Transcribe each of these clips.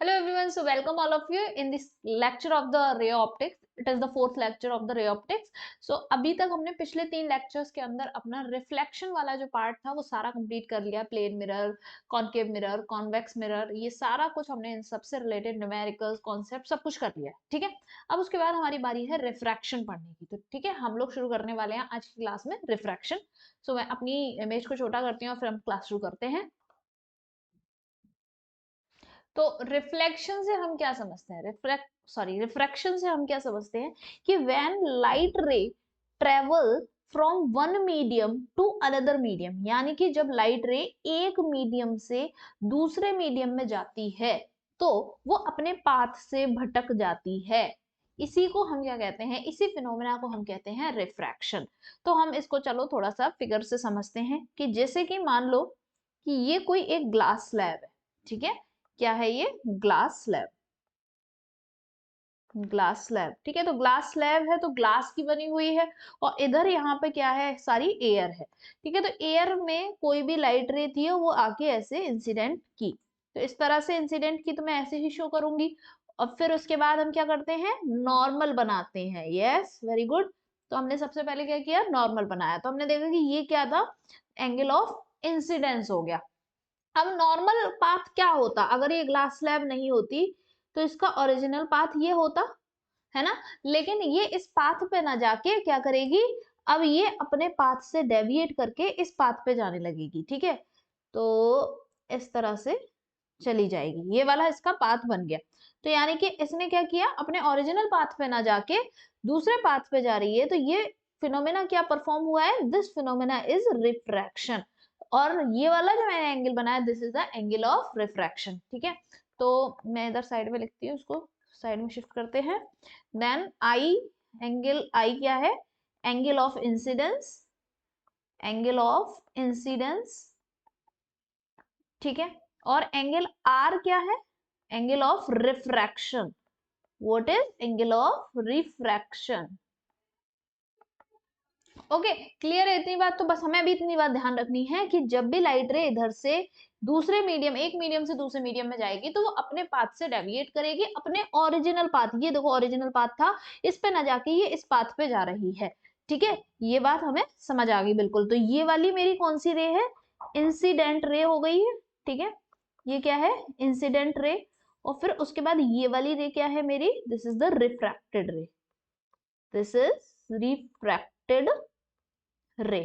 Hello everyone, so welcome all of you in this lecture of the ray optics. It is the fourth lecture of the ray optics. So अभी तक हमने पिछले 3 lectures के अंदर अपना reflection वाला जो पार्ट था वो सारा कंप्लीट कर लिया. Plane mirror, concave mirror, convex mirror, ये सारा कुछ हमने इन सबसे रिलेटेड न्यूमेरिकल्स कॉन्सेप्ट सब कुछ कर लिया. ठीक है, अब उसके बाद हमारी बारी है रिफ्रैक्शन पढ़ने की. तो ठीक है, हम लोग शुरू करने वाले हैं आज की क्लास में रिफ्रैक्शन. सो मैं अपनी इमेज को छोटा करती हूँ और फिर हम क्लास शुरू करते हैं. तो रिफ्लेक्शन से हम क्या समझते हैं, रिफ्रैक्शन से हम क्या समझते हैं कि when light ray travel from one medium to another medium, यानी कि जब लाइट रे एक मीडियम से दूसरे मीडियम में जाती है तो वो अपने पाथ से भटक जाती है. इसी को हम क्या कहते हैं, इसी फिनोमेना को हम कहते हैं रिफ्रैक्शन. तो हम इसको चलो थोड़ा सा फिगर से समझते हैं कि जैसे कि मान लो कि ये कोई एक ग्लास स्लैब है. ठीक है, क्या है ये? Glass slab. ग्लास स्लैब, ठीक है. तो ग्लास स्लैब है तो ग्लास की बनी हुई है और इधर यहाँ पे क्या है, सारी एयर है. ठीक है, तो एयर में कोई भी लाइट रे थी वो आके ऐसे इंसिडेंट की, तो इस तरह से इंसिडेंट की तो मैं ऐसे ही शो करूंगी. और फिर उसके बाद हम क्या करते हैं, नॉर्मल बनाते हैं. Yes, very good. तो हमने सबसे पहले क्या किया, नॉर्मल बनाया. तो हमने देखा कि ये क्या था, एंगल ऑफ इंसिडेंस हो गया. अब नॉर्मल पाथ क्या होता, अगर ये ग्लास स्लैब नहीं होती तो इसका ओरिजिनल पाथ ये होता है ना. लेकिन ये इस पाथ पे ना जाके क्या करेगी, अब ये अपने पाथ से डेविएट करके इस पाथ पे जाने लगेगी. ठीक है, तो इस तरह से चली जाएगी, ये वाला इसका पाथ बन गया. तो यानी कि इसने क्या किया, अपने ओरिजिनल पाथ पे ना जाके दूसरे पाथ पे जा रही है. तो ये फिनोमेना क्या परफॉर्म हुआ है, दिस फिनोमेना इज रिफ्रैक्शन. और ये वाला जो मैंने एंगल बनाया, this is the angle of refraction. ठीक है, तो मैं इधर साइड में लिखती हूँ, उसको साइड में शिफ्ट करते हैं. देन आई, एंगल आई क्या है, angle of incidence, angle of incidence. ठीक है, और एंगल आर क्या है, angle of refraction. What is angle of refraction? Okay, clear है इतनी बात. तो बस हमें अभी इतनी बात ध्यान रखनी है कि जब भी लाइट रे इधर से दूसरे मीडियम, एक मीडियम से दूसरे मीडियम में जाएगी तो वो अपने पाथ से डेविएट करेगी, अपने ओरिजिनल पाथ, ये देखो ओरिजिनल पाथ था, इस पे ना जाके ये इस पाथ पे जा रही है. ठीक है, ये बात हमें समझ आ गई बिल्कुल. तो ये वाली मेरी कौन सी रे है, इंसिडेंट रे हो गई है. ठीक है, ये क्या है, इंसिडेंट रे. और फिर उसके बाद ये वाली रे क्या है मेरी, दिस इज द रिफ्रैक्टेड रे. This is refracted ray.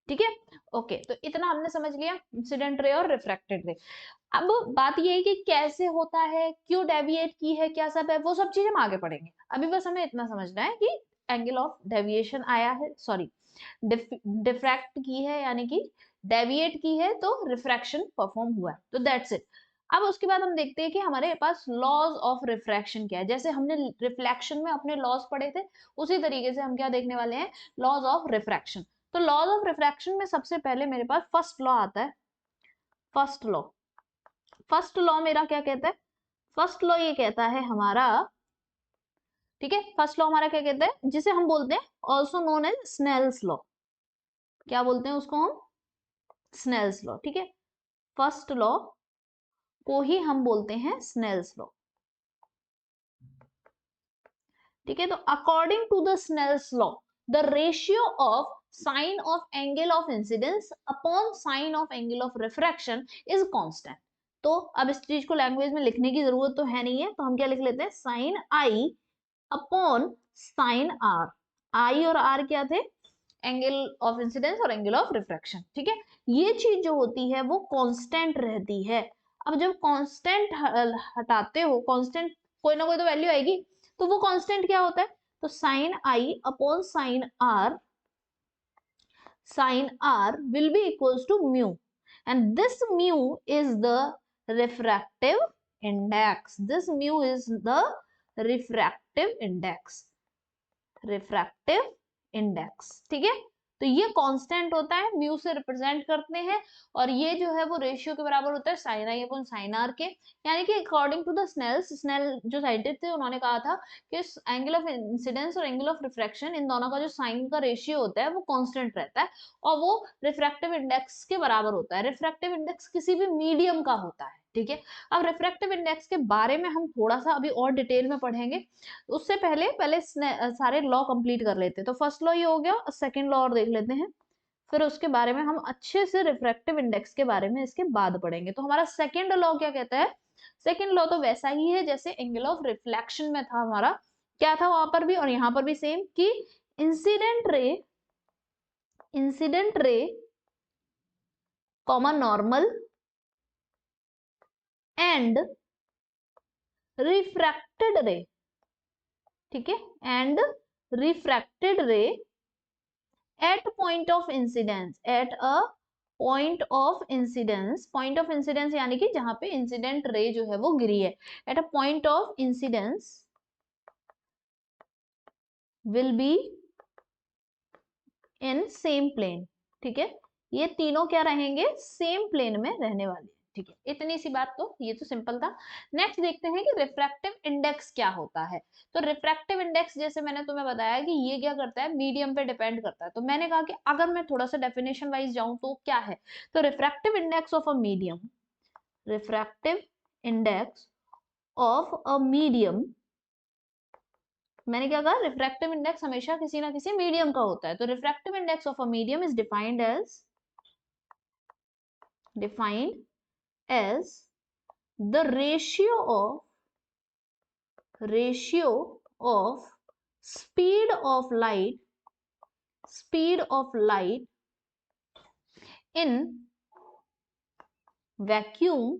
ठीक है, ओके. तो इतना हमने समझ लिया, इंसिडेंट रे और रिफ्रैक्टेड रे. अब बात ये है कि कैसे होता है, क्यों डेविएट की है, क्या सब है, वो सब चीज हम आगे पढ़ेंगे. अभी बस हमें इतना समझना है कि एंगल ऑफ डेविएशन आया है, सॉरी डिफ्रैक्ट की है, यानी कि डेविएट की है, तो रिफ्रैक्शन परफॉर्म हुआ है. तो दैट्स इट. अब उसके बाद हम देखते हैं कि हमारे पास लॉज ऑफ रिफ्रैक्शन क्या है. जैसे हमने रिफ्लेक्शन में अपने लॉज पढ़े थे, उसी तरीके से हम क्या देखने वाले हैं, लॉज ऑफ रिफ्रैक्शन. तो लॉज ऑफ रिफ्रैक्शन में सबसे पहले मेरे पास फर्स्ट लॉ आता है. फर्स्ट लॉ, फर्स्ट लॉ मेरा क्या कहता है, फर्स्ट लॉ ये कहता है हमारा, ठीक है, फर्स्ट लॉ हमारा क्या कहता है, जिसे हम बोलते हैं also known as Snell's law. क्या बोलते हैं उसको हम, स्नेल्स लॉ. ठीक है, फर्स्ट लॉ को ही हम बोलते हैं स्नेल्स लॉ. ठीक है, तो according to the Snell's law, the ratio of sine of angle of incidence upon sine of angle of refraction is constant. तो अब इस चीज को लैंग्वेज में लिखने की जरूरत तो है नहीं है, तो हम क्या लिख लेते हैं, sine I upon sine R. I और आर क्या थे, एंगल ऑफ इंसिडेंस और एंगल ऑफ रिफ्रैक्शन. ठीक है, ये चीज जो होती है वो कांस्टेंट रहती है. अब जब कांस्टेंट हटाते हो, कांस्टेंट कोई ना कोई तो वैल्यू आएगी, तो वो कांस्टेंट क्या होता है, तो sine I upon sine R will be equals to mu, and this mu is the refractive index. This mu is the refractive index, refractive index. ठीक है, तो ये कांस्टेंट होता है, म्यू से रिप्रेजेंट करते हैं, और ये जो है वो रेशियो के बराबर होता है sine I upon sine R के. यानी कि अकॉर्डिंग टू द स्नेल जो साइंटिस्ट थे उन्होंने कहा था कि एंगल ऑफ इंसिडेंस और एंगल ऑफ रिफ्रैक्शन, इन दोनों का जो साइन का रेशियो होता है वो कांस्टेंट रहता है और वो रिफ्रैक्टिव इंडेक्स के बराबर होता है. रिफ्रैक्टिव इंडेक्स किसी भी मीडियम का होता है. ठीक है। अब रिफ्रैक्टिव इंडेक्स के बारे में हम थोड़ा सा अभी और डिटेल में पढ़ेंगे, उससे पहले सारे लॉ कंप्लीट कर लेते हैं। तो फर्स्ट लॉ ये हो गया, सेकंड लॉ और देख लेते हैं, फिर उसके बारे में हम अच्छे से रिफ्रैक्टिव इंडेक्स के बारे में इसके बाद पढ़ेंगे। तो हमारा सेकंड लॉ क्या कहता है? सेकंड लॉ तो वैसा ही है जैसे एंगल ऑफ रिफ्लेक्शन में था हमारा, क्या था वहां पर भी और यहाँ पर भी सेम, कि incident ray comma normal and refracted ray, ठीक है, and refracted ray at point of incidence, at a point of incidence यानी कि जहां पे इंसिडेंट रे जो है वो गिरी है, at a point of incidence will be in same plane, ठीक है। ये तीनों क्या रहेंगे? सेम प्लेन में रहने वाले, ठीक है। इतनी सी बात, तो ये तो सिंपल था। नेक्स्ट देखते हैं कि रिफ्रैक्टिव इंडेक्स क्या होता है। तो रिफ्रैक्टिव इंडेक्स जैसे मैंने तुम्हें बताया कि ये क्या करता है, मीडियम पे डिपेंड करता है। तो मैंने कहा कि अगर मैं थोड़ा सा डेफिनेशन वाइज जाऊं तो क्या है, तो refractive index of a medium, refractive index of a medium, मैंने क्या कहा, रिफ्रैक्टिव इंडेक्स हमेशा किसी ना किसी मीडियम का होता है। तो refractive index of a medium is defined as the ratio of speed of light in vacuum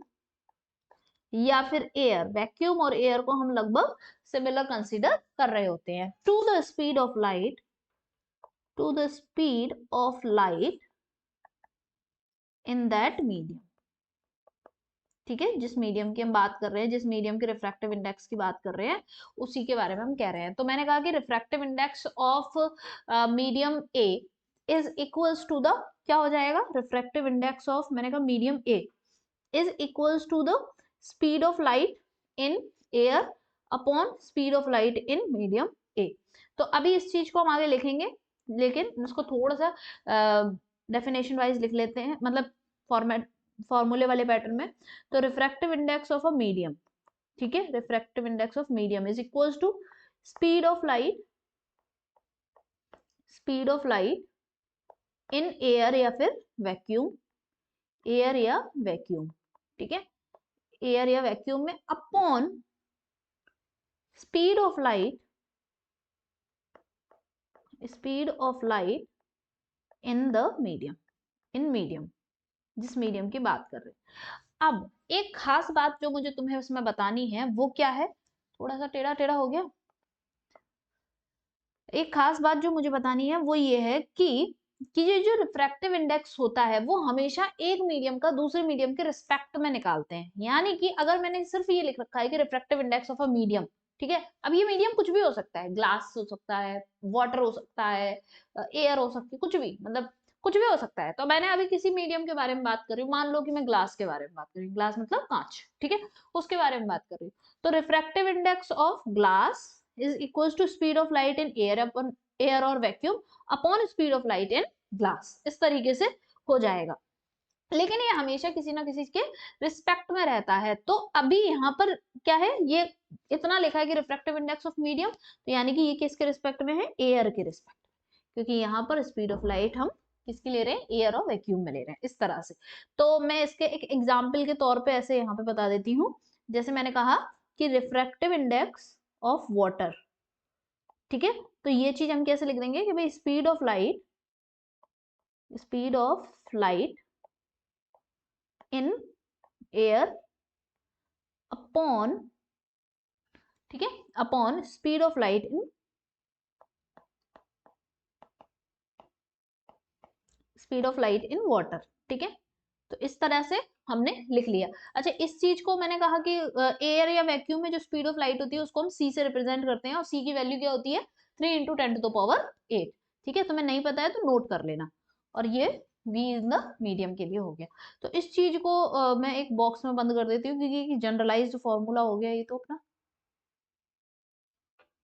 या फिर एयर, वैक्यूम और एयर को हम लगभग सिमिलर कंसीडर कर रहे होते हैं, to the speed of light in that medium, ठीक है। जिस मीडियम की हम बात कर रहे हैं, जिस मीडियम के रिफ्रैक्टिव इंडेक्स की बात कर रहे हैं, उसी के बारे में हम कह रहे हैं। तो मैंने कहा कि refractive index of medium A is equals to the, क्या हो जाएगा, रिफ्रैक्टिव इंडेक्स ऑफ, मैंने कहा medium A is equals to the speed of light in air upon speed of light in medium A. तो अभी इस चीज को हम आगे लिखेंगे, लेकिन इसको थोड़ा सा डेफिनेशन वाइज लिख लेते हैं, मतलब फॉर्मूले वाले पैटर्न में। तो refractive index of a medium, ठीक है, refractive index of medium is equals to speed of light in air या फिर वैक्यूम, ठीक है, एयर या वैक्यूम में, upon speed of light in the medium, जिस मीडियम की बात कर रहे हैं। अब एक खास बात जो मुझे तुम्हें उसमें बतानी है वो क्या है, थोड़ा सा टेढ़ा टेढ़ा हो गया, एक खास बात जो मुझे बतानी है वो ये है कि ये जो रिफ्रैक्टिव इंडेक्स होता है वो हमेशा एक मीडियम का दूसरे मीडियम के रिस्पेक्ट में निकालते हैं। यानी कि अगर मैंने सिर्फ ये लिख रखा है कि refractive index of a medium, ठीक है, अब ये मीडियम कुछ भी हो सकता है, ग्लास हो सकता है, वाटर हो सकता है, एयर हो सकती है, कुछ भी, मतलब कुछ भी हो सकता है। तो मैंने अभी किसी मीडियम के बारे में बात कर रही हूँ, मान लो कि मैं ग्लास के बारे में बात कर रही हूँ, ग्लास मतलब कांच, ठीक है, उसके बारे में बात कर रही हूँ। तो refractive index of glass is equals to speed of light in air और vacuum upon speed of light in glass, इस तरीके से हो जाएगा। लेकिन ये हमेशा किसी ना किसी के रिस्पेक्ट में रहता है। तो अभी यहाँ पर क्या है, ये इतना लिखा है कि रिफ्रैक्टिव इंडेक्स ऑफ मीडियम, तो यानी कि ये किसके रिस्पेक्ट में है, एयर के रिस्पेक्ट, क्योंकि यहाँ पर स्पीड ऑफ लाइट हम किसकी ले रहे हैं, एयर और वैक्यूम में ले रहे हैं, इस तरह से। तो मैं इसके एक एग्जाम्पल के तौर पे ऐसे यहाँ पे बता देती हूँ। जैसे मैंने कहा कि रिफ्रैक्टिव इंडेक्स ऑफ वाटर, ठीक है, तो ये चीज हम कैसे लिख देंगे कि भाई speed of light in air upon, ठीक है, upon speed of light in water, ठीक है। तो इस तरह से हमने लिख लिया। अच्छा, इस चीज को मैंने कहा कि एयर या वैक्यूम में जो स्पीड ऑफ लाइट होती है उसको हम सी से रिप्रेजेंट करते हैं, और सी की वैल्यू क्या होती है, 3 × 10⁸, ठीक है। तुम्हें नहीं पता है तो नोट कर लेना। और ये v इन द मीडियम के लिए हो गया। तो इस चीज को मैं एक बॉक्स में बंद कर देती हूँ, क्योंकि जनरलाइज्ड फॉर्मूला हो गया ये तो अपना।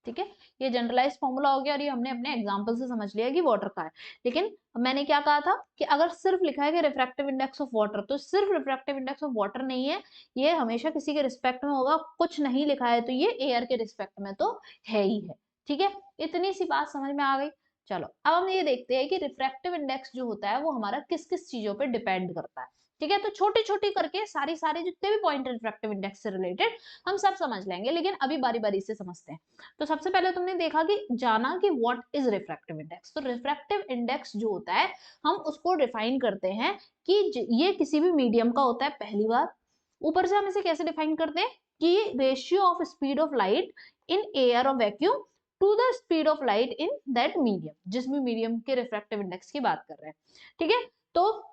ठीक है, ये जनरलाइज फॉर्मूला हो गया और ये हमने अपने एग्जांपल से समझ लिया कि वाटर का है। लेकिन मैंने क्या कहा था कि अगर सिर्फ लिखा है कि रिफ्रैक्टिव इंडेक्स ऑफ वाटर, तो सिर्फ रिफ्रैक्टिव इंडेक्स ऑफ वाटर नहीं है, ये हमेशा किसी के रिस्पेक्ट में होगा। कुछ नहीं लिखा है तो ये एयर के रिस्पेक्ट में तो है ही है। ठीक है, इतनी सी बात समझ में आ गई। चलो अब हम ये देखते हैं कि रिफ्रैक्टिव इंडेक्स जो होता है वो हमारा किस किस चीजों पर डिपेंड करता है। ठीक है, तो छोटी छोटी करके सारी सारी जितने भी पॉइंट रिफ्रैक्टिव इंडेक्स से रिलेटेड हम सब समझ लेंगे, लेकिन अभी बारी बारी से समझते हैं। तो सबसे पहले तुमने देखा कि जाना कि व्हाट इज रिफ्रैक्टिव इंडेक्स। तो रिफ्रैक्टिव इंडेक्स जो होता है हम उसको डिफाइन करते हैं कि ये किसी भी मीडियम का होता है पहली बार। ऊपर से हम इसे कैसे डिफाइन करते हैं कि ratio of speed of light in air और vacuum to the speed of light in that medium, जिस भी मीडियम के रिफ्रैक्टिव इंडेक्स की बात कर रहे हैं। ठीक है, तो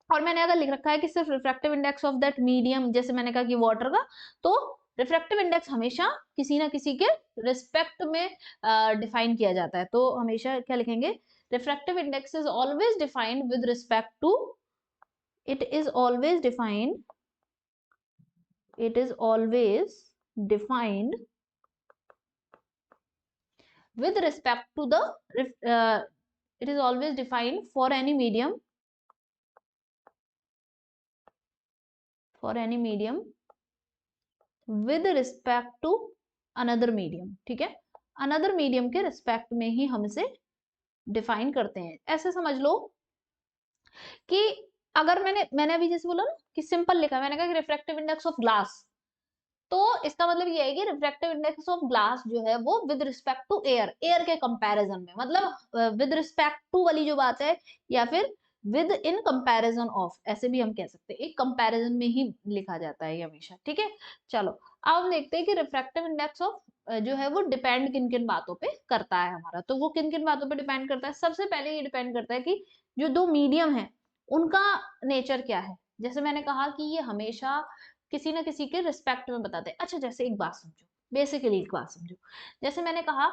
और मैंने अगर लिख रखा है कि सिर्फ refractive index of that medium, जैसे मैंने कहा कि वाटर का, तो रिफ्रैक्टिव इंडेक्स हमेशा किसी ना किसी के रिस्पेक्ट में डिफाइन किया जाता है। तो हमेशा क्या लिखेंगे, refractive index is always defined with respect to, it is always defined, it is always defined with respect to the it is always defined for any medium, with respect to another medium। ठीक है, another medium के respect में ही हम इसे define करते हैं। ऐसे समझ लो कि अगर मैंने अभी जैसे बोला ना कि सिंपल लिखा, मैंने कहा कि रिफ्रैक्टिव इंडेक्स ऑफ ग्लास, तो इसका मतलब ये है कि रिफ्रैक्टिव इंडेक्स ऑफ ग्लास जो है वो with respect to air, air के कंपैरिजन में, मतलब विद रिस्पेक्ट टू वाली जो बात है, या फिर विद इन कंपैरिजन ऑफ, ऐसे भी हम कह सकते हैं, एक कंपैरिजन में ही लिखा जाता है ये हमेशा। ठीक है, चलो अब हम देखते हैं कि रिफ्रैक्टिव इंडेक्स ऑफ जो है वो डिपेंड किन किन बातों पे करता है हमारा। तो वो किन किन बातों पे डिपेंड करता है, सबसे पहले ये डिपेंड करता है कि जो दो मीडियम है उनका नेचर क्या है। जैसे मैंने कहा कि ये हमेशा किसी ना किसी के रिस्पेक्ट में बताते हैं। अच्छा, जैसे एक बात समझो, बेसिकली एक बात समझो, जैसे मैंने कहा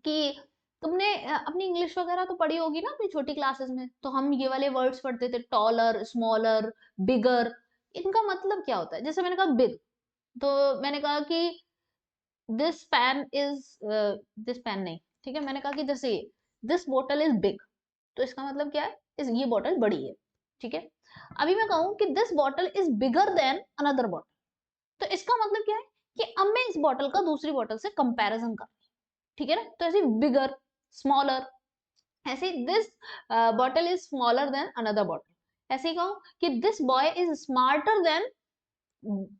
कि तुमने अपनी इंग्लिश वगैरह तो पढ़ी होगी ना अपनी छोटी क्लासेस में, तो हम ये वाले वर्ड्स पढ़ते थे, टॉलर, स्मॉलर, बिगर। इनका मतलब क्या होता है? जैसे मैंने कहा बिग, तो मैंने कहा कि this pen is, this pen नहीं, ठीक है, मैंने कहा कि जैसे दिस बोतल इज बिग, तो इसका मतलब क्या है, ये बोतल बड़ी है। ठीक है, अभी मैं कहूं कि this bottle is bigger than another bottle, तो इसका मतलब क्या है कि अब मैं इस बॉटल का दूसरी बॉटल से कंपैरिजन कर, ठीक है ना। तो ऐसे बिगर, स्मॉलर, ऐसे this bottle is smaller than another bottle. ऐसे ही कहूं कि this boy is smarter than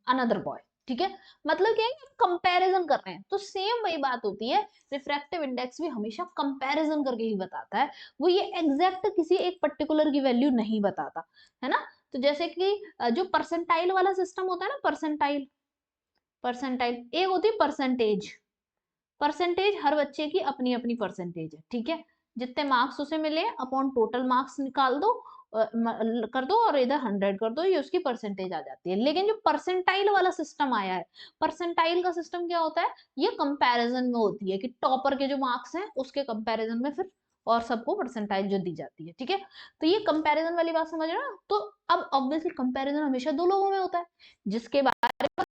another boy. ठीक है, मतलब क्या है कि कंपैरिजन कर रहे हैं। तो सेम वही बात होती है, रिफ्रैक्टिव इंडेक्स भी हमेशा कंपैरिजन करके ही बताता है, वो ये एग्जैक्ट किसी एक पर्टिकुलर की वैल्यू नहीं बताता है ना। तो जैसे कि जो परसेंटाइल वाला सिस्टम होता है ना, परसेंटाइल, परसेंटाइल एक होती है परसेंटेज। परसेंटेज हर बच्चे की अपनी अपनी परसेंटेज है। ठीक है, जितने मार्क्स उसे मिले अपॉन टोटल मार्क्स निकाल दो, कर दो और इधर 100 कर दो, ये उसकी परसेंटेज आ जाती है। लेकिन जो परसेंटाइल वाला सिस्टम आया है, परसेंटाइल का सिस्टम क्या होता है, ये कंपैरिजन में होती है कि टॉपर के जो मार्क्स हैं उसके कंपैरिजन में फिर और सबको परसेंटाइल जो दी जाती है। ठीक है, तो ये कंपैरिजन वाली बात समझ रहे हो ना। तो अब ऑब्वियसली कंपैरिजन हमेशा दो लोगों में होता है, जिसके बारे में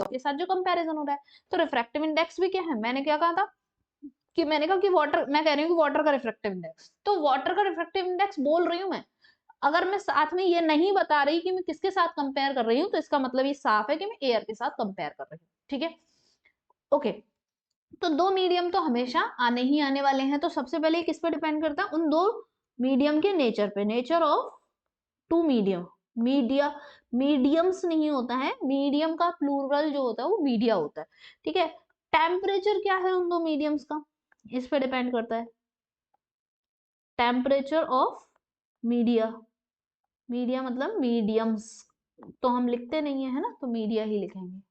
के साथ जो कंपैरिजन हो रहा है। तो रिफ्रैक्टिव इंडेक्स भी क्या है, मैंने क्या कहा था कि मैंने कहा कि वाटर, मैं कह रही हूँ कि वाटर का रिफ्रैक्टिव इंडेक्स, तो वाटर का रिफ्रैक्टिव इंडेक्स बोल रही हूँ मैं। अगर मैं साथ में ये नहीं बता रही कि मैं किसके साथ कंपेयर कर रही हूँ, तो इसका मतलब ये साफ है कि मैं एयर के साथ कंपेयर कर रही हूँ। ठीक है, ओके। तो दो मीडियम तो हमेशा आने ही आने वाले हैं। तो सबसे पहले किस पे डिपेंड करता है, उन दो मीडियम के नेचर पे, nature of to medium. Media, mediums नहीं होता है, मीडियम का प्लूरल जो होता है वो मीडिया होता है। ठीक है, टेम्परेचर क्या है उन दो मीडियम्स का, इस पे डिपेंड करता है, टेम्परेचर ऑफ मीडिया। मीडिया मतलब मीडियम्स, तो हम लिखते नहीं है ना, तो मीडिया ही लिखेंगे।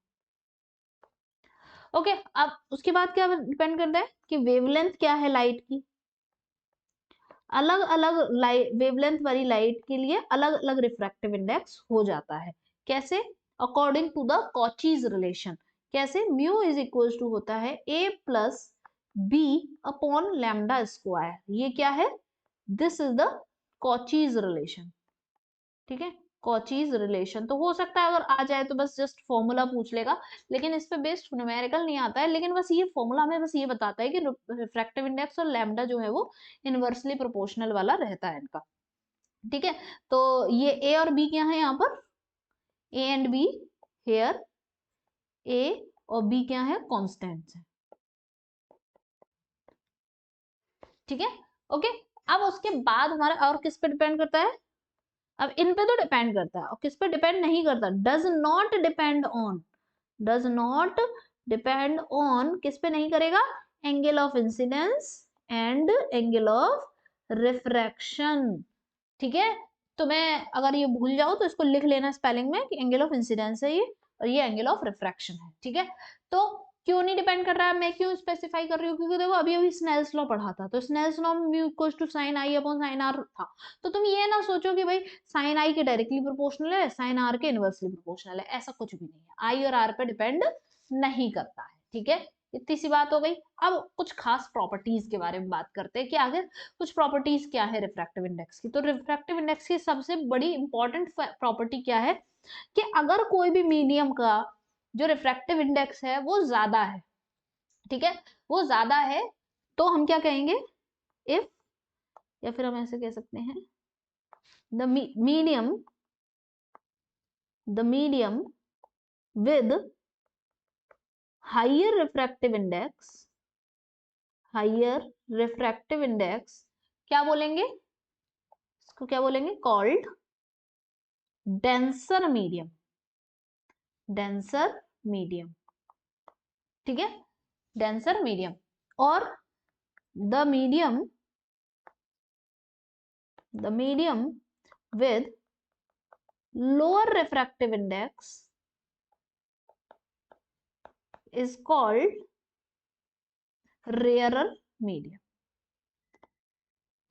ओके, अब उसके बाद क्या डिपेंड करता है कि वेवलेंथ क्या है लाइट की। अलग अलग लाइट, वेवलेंथ वाली लाइट के लिए अलग अलग रिफ्रैक्टिव इंडेक्स हो जाता है। कैसे, according to the Cauchy's relation. कैसे, म्यू इज इक्वल टू होता है a plus B upon lambda square. ये क्या है, this is the Cauchy's relation. ठीक है, कॉचीज रिलेशन। तो हो सकता है अगर आ जाए तो बस जस्ट फॉर्मूला पूछ लेगा, लेकिन इस पे बेस्ड न्यूमेरिकल नहीं आता है, लेकिन बस ये फॉर्मूला हमें बस ये बताता है कि रिफ्रैक्टिव इंडेक्स और लैम्डा जो है वो इनवर्सली प्रोपोर्शनल वाला रहता है इनका। ठीक है, तो ये ए और बी क्या है यहाँ पर, ए एंड बी हेयर, ए और बी क्या है, कॉन्स्टेंट्स है। ठीक है, ओके। अब उसके बाद हमारा और किस पे डिपेंड करता है, अब इन पे तो डिपेंड करता है, और किस पे डिपेंड नहीं करता, does not depend on, does not depend on, किस पे नहीं करेगा, angle of incidence and angle of refraction. ठीक है, तो मैं अगर ये भूल जाऊं तो इसको लिख लेना स्पेलिंग में कि एंगल ऑफ इंसिडेंस है ये, और ये एंगल ऑफ रिफ्रैक्शन है। ठीक है, तो क्यों नहीं डिपेंड कर रहा है, मैं क्यों स्पेसिफाई कर रही हूँ, क्योंकि देखो अभी अभी स्नेल्स लॉ पढ़ा था, तो स्नेल्स लॉ में mu equals to sine I upon sine R था। तो तुम ये ना सोचो कि भाई साइन आई के डायरेक्टली प्रोपोर्शनल है, साइन आर के इनवर्सली प्रोपोर्शनल है, ऐसा कुछ भी नहीं है, आई और आर पे डिपेंड नहीं करता है। ठीक है, इतनी सी बात हो गई। अब कुछ खास प्रॉपर्टीज के बारे में बात करते हैं कि आगे कुछ प्रॉपर्टीज क्या है रिफ्रैक्टिव इंडेक्स की। तो रिफ्रैक्टिव इंडेक्स की सबसे बड़ी इंपॉर्टेंट प्रॉपर्टी क्या है कि अगर कोई भी मीडियम का जो रिफ्रैक्टिव इंडेक्स है वो ज्यादा है, ठीक है, वो ज्यादा है, तो हम क्या कहेंगे, इफ, या फिर हम ऐसे कह सकते हैं the medium with higher refractive index, higher refractive index क्या बोलेंगे, इसको क्या बोलेंगे, called denser medium, denser medium. ठीक है, डेंसर मीडियम। और the medium with lower refractive index is called rarer medium.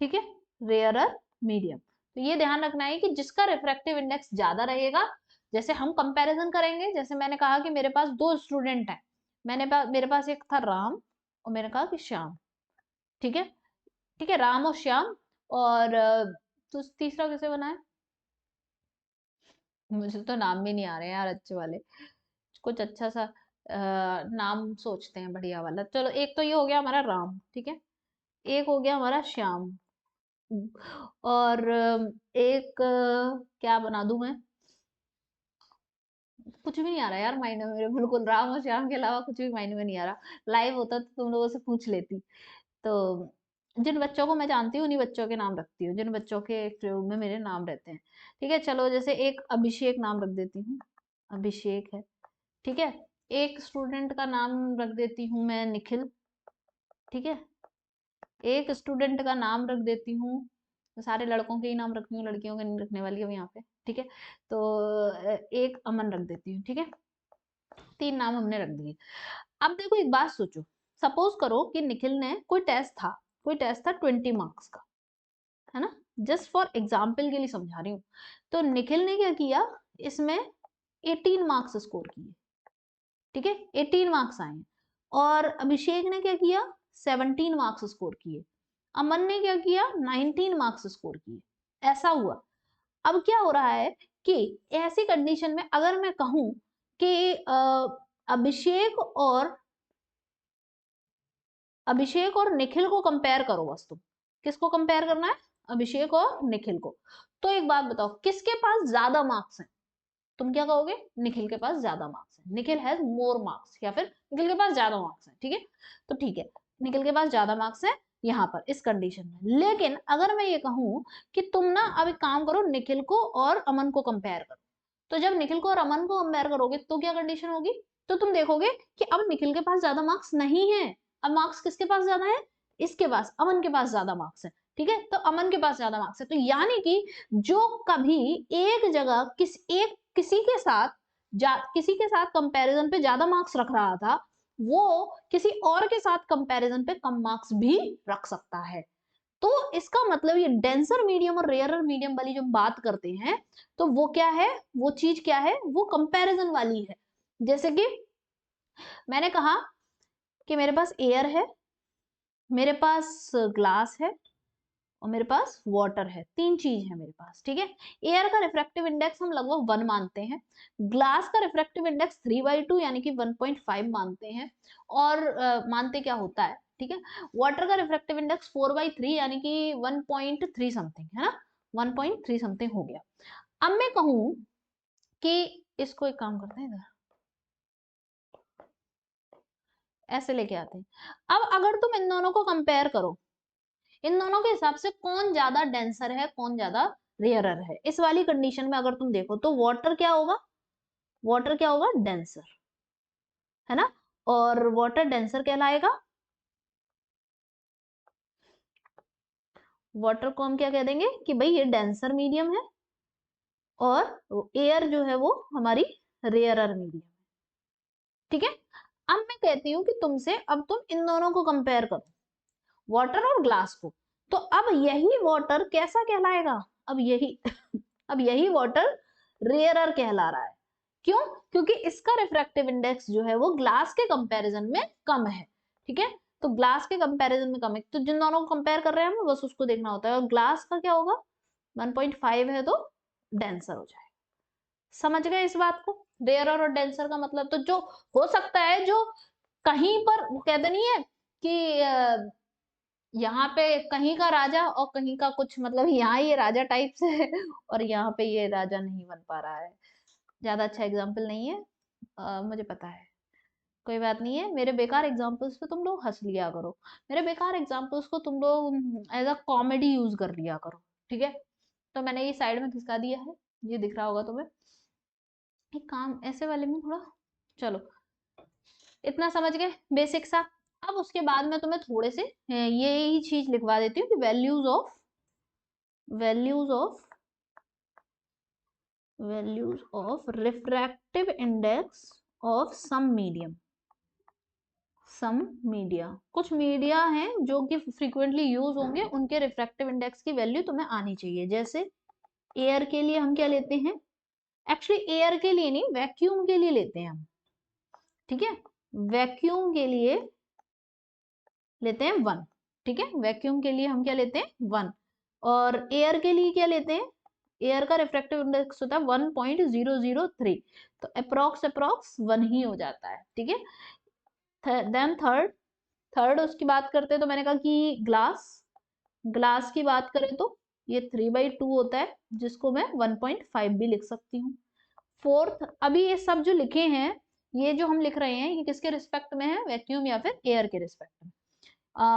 ठीक है, रेयरर मीडियम। तो ये ध्यान रखना है कि जिसका रिफ्रैक्टिव इंडेक्स ज्यादा रहेगा, जैसे हम कंपैरिजन करेंगे, जैसे मैंने कहा कि मेरे पास दो स्टूडेंट हैं, मेरे पास एक था राम और मैंने कहा कि श्याम। ठीक है, ठीक है, राम और श्याम, और तो तीसरा कैसे बना है, मुझे तो नाम भी नहीं आ रहे हैं यार अच्छे वाले, कुछ अच्छा सा नाम सोचते हैं बढ़िया वाला। चलो, एक तो ये हो गया हमारा राम, ठीक है, एक हो गया हमारा श्याम, और एक क्या बना दूं मैं, कुछ भी नहीं आ रहा यार माइंड में मेरे, बिल्कुल राम और श्याम के अलावा कुछ भी माइंड में नहीं आ रहा। लाइव होता तो तुम लोगों से पूछ लेती। तो जिन बच्चों को मैं जानती हूँ उन्हीं बच्चों के नाम रखती हूँ, जिन बच्चों के प्रयोग में मेरे नाम रहते हैं। ठीक है, चलो जैसे एक अभिषेक नाम रख देती हूँ, अभिषेक है। ठीक है, एक स्टूडेंट का नाम रख देती हूँ मैं निखिल। ठीक है, एक स्टूडेंट का नाम रख देती हूँ, तो सारे लड़कों के ही नाम रखती हूँ, लड़कियों के नहीं रखने वाली हूँ यहाँ पे। ठीक है, तो एक अमन रख देती हूँ। ठीक है, तीन नाम हमने रख दिए। अब देखो एक बात सोचो, सपोज करो कि निखिल ने कोई टेस्ट था 20 मार्क्स का, है ना, जस्ट फॉर एग्जाम्पल के लिए समझा रही हूँ। तो निखिल ने क्या किया, इसमें 18 मार्क्स स्कोर किए। ठीक है, 18 मार्क्स आए। और अभिषेक ने क्या किया, 17 मार्क्स स्कोर किए। अमन ने क्या किया, 19 मार्क्स स्कोर किए। ऐसा हुआ। अब क्या हो रहा है कि ऐसी कंडीशन में अगर मैं कहूं कि अभिषेक और निखिल को कंपेयर करो, बस तुम किसको कंपेयर करना है, अभिषेक और निखिल को। तो एक बात बताओ, किसके पास ज्यादा मार्क्स हैं, तुम क्या कहोगे, निखिल के पास ज्यादा मार्क्स है, निखिल हैज मोर मार्क्स, या फिर निखिल के पास ज्यादा मार्क्स है। ठीक है, तो ठीक है, निखिल के पास ज्यादा मार्क्स है यहाँ पर इस कंडीशन में। लेकिन अगर मैं ये कहूं कि तुम ना अब एक काम करो, निखिल को और अमन को कंपेयर करो, तो जब निखिल को और अमन को कंपेयर करोगे तो क्या कंडीशन होगी, तो तुम देखोगे कि अब निखिल के पास ज्यादा मार्क्स नहीं है, अब मार्क्स किसके पास ज्यादा है, इसके पास, अमन के पास ज्यादा मार्क्स है। ठीक है, तो अमन के पास ज्यादा मार्क्स है, तो यानी कि जो कभी एक जगह किसी के साथ कंपैरिजन पे ज्यादा मार्क्स रख रहा था, वो किसी और के साथ कंपैरिजन पे कम मार्क्स भी रख सकता है। तो इसका मतलब ये डेंसर मीडियम और रेयरर मीडियम वाली जो बात करते हैं, तो वो क्या है, वो चीज क्या है, वो कंपैरिजन वाली है। जैसे कि मैंने कहा कि मेरे पास एयर है, मेरे पास ग्लास है, और मेरे पास वाटर है, तीन चीज है मेरे पास, ठीक है। एयर का रिफ्रैक्टिव इंडेक्स हम लगभग 1 मानते हैं, ग्लास का रिफ्रैक्टिव इंडेक्स 3/2 यानी कि 1.5 मानते हैं, और मानते क्या होता है, ठीक है। वाटर का रिफ्रैक्टिव इंडेक्स 4/3 यानी कि 1.3 समथिंग, है ना, 1.3 समथिंग हो गया। अब मैं कहूं कि इसको एक काम करते हैं, इधर ऐसे लेके आते हैं। अब अगर तुम इन दोनों को कंपेयर करो, इन दोनों के हिसाब से कौन ज्यादा डेंसर है, कौन ज्यादा रेयरर है, इस वाली कंडीशन में अगर तुम देखो तो वाटर क्या होगा, वाटर क्या होगा, डेंसर, है ना, और वाटर डेंसर कहलाएगा। वाटर को हम क्या कह देंगे कि भाई ये डेंसर मीडियम है, और एयर जो है वो हमारी रेयरर मीडियम, ठीक है। अब मैं कहती हूँ कि तुमसे, अब तुम इन दोनों को कंपेयर करो, वाटर और ग्लास को, तो अब यही वाटर कैसा कहलाएगा, अब यही अब यही वाटर रेयरर कहला रहा है। क्यों? क्योंकि इसका रिफ्रैक्टिव इंडेक्स जो है वो ग्लास के कंपैरिजन में कम है, ठीक है। तो ग्लास के कंपैरिजन में कम है, तो जिन दोनों को कंपेयर कर रहे हैं हमें बस उसको देखना होता है, और ग्लास का क्या होगा, 1.5 है तो डेंसर हो जाएगा। समझ गए इस बात को, रेयरर और डेंसर का मतलब, तो जो हो सकता है, जो कहीं पर वो कहते नहीं है कि यहाँ पे कहीं का राजा और कहीं का कुछ, मतलब यहाँ ये राजा टाइप से है और यहाँ पे ये राजा नहीं बन पा रहा है। ज्यादा अच्छा एग्जाम्पल नहीं है, मुझे पता है, कोई बात नहीं है। मेरे बेकार एग्जाम्पल्स पे तुम लोग हंस लिया करो, मेरे बेकार एग्जाम्पल्स को तुम लोग एज अ कॉमेडी यूज कर लिया करो, ठीक है। तो मैंने ये साइड में खिसका दिया है, ये दिख रहा होगा तुम्हें, एक काम ऐसे वाले में थोड़ा, चलो इतना समझ गए बेसिक सा। अब उसके बाद मैं तुम्हें थोड़े से ये ही चीज लिखवा देती हूँ कि values of refractive index of some media, कुछ मीडिया हैं जो कि फ्रीक्वेंटली यूज होंगे, उनके रिफ्रैक्टिव इंडेक्स की वैल्यू तुम्हें आनी चाहिए। जैसे एयर के लिए हम क्या लेते हैं, एक्चुअली एयर के लिए नहीं, वैक्यूम के लिए लेते हैं हम, ठीक है, वैक्यूम के लिए लेते हैं 1, ठीक है, वैक्यूम के लिए हम क्या लेते हैं 1, और एयर के लिए क्या लेते हैं, एयर का रिफ्रैक्टिव इंडेक्स होता है 1.003, तो अप्रोक्स 1 ही हो जाता है, ठीक है। देन थर्ड उसकी बात करते हैं, तो मैंने कहा कि ग्लास की बात करें तो ये 3/2 होता है, जिसको मैं 1.5 भी लिख सकती हूँ। फोर्थ, अभी ये सब जो लिखे हैं, ये जो हम लिख रहे हैं, ये किसके रिस्पेक्ट में है, वैक्यूम या फिर एयर के रिस्पेक्ट में।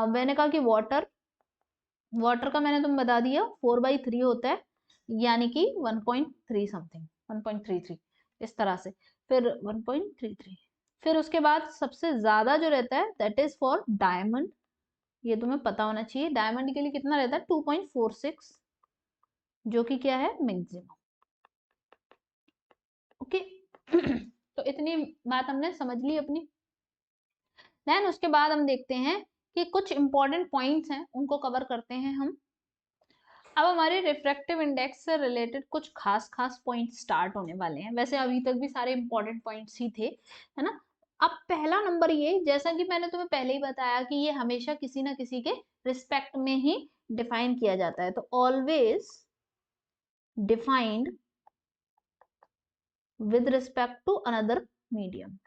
मैंने कहा कि वाटर का मैंने तुम बता दिया 4/3 होता है, यानी कि 1.3 समथिंग, 1.33 इस तरह से, फिर 1.33, फिर उसके बाद सबसे ज्यादा जो रहता है दैट इज फॉर डायमंड, ये तुम्हें पता होना चाहिए, डायमंड के लिए कितना रहता है 2.46, जो कि क्या है मैक्सिमम, ओके। तो इतनी बात हमने समझ ली अपनी। देन उसके बाद हम देखते हैं कि कुछ इंपॉर्टेंट पॉइंट्स हैं, उनको कवर करते हैं हम। अब हमारे रिफ्रैक्टिव इंडेक्स से रिलेटेड कुछ खास खास पॉइंट स्टार्ट होने वाले हैं, वैसे अभी तक भी सारे इंपॉर्टेंट पॉइंट्स ही थे, है ना। अब पहला नंबर ये, जैसा कि मैंने तुम्हें पहले ही बताया कि ये हमेशा किसी ना किसी के रिस्पेक्ट में ही डिफाइन किया जाता है, तो always defined with respect to another medium,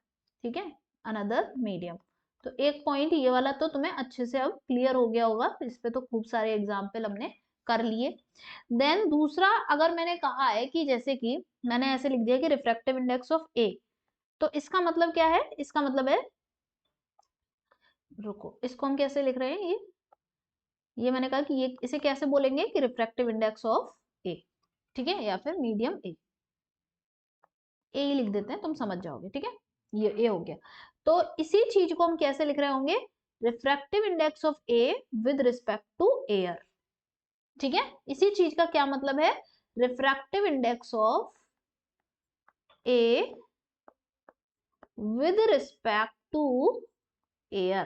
ठीक है, अनदर मीडियम। तो एक पॉइंट ये वाला तो तुम्हें अच्छे से अब क्लियर हो गया होगा, इस पे तो खूब सारे एग्जाम्पल हमने कर लिए। देन दूसरा, अगर मैंने कहा है कि जैसे कि मैंने ऐसे लिख दिया कि रिफ्रैक्टिव इंडेक्स ऑफ ए, तो इसका मतलब क्या है, इसका मतलब है, रुको इसको हम कैसे लिख रहे हैं, ये मैंने कहा कि ये इसे कैसे बोलेंगे कि रिफ्रैक्टिव इंडेक्स ऑफ ए, ठीक है, या फिर मीडियम ए ही लिख देते हैं, तुम समझ जाओगे, ठीक है, ये ए हो गया। तो इसी चीज को हम कैसे लिख रहे होंगे, refractive index of A with respect to air, ठीक है। इसी चीज का क्या मतलब है, refractive index of A with respect to air,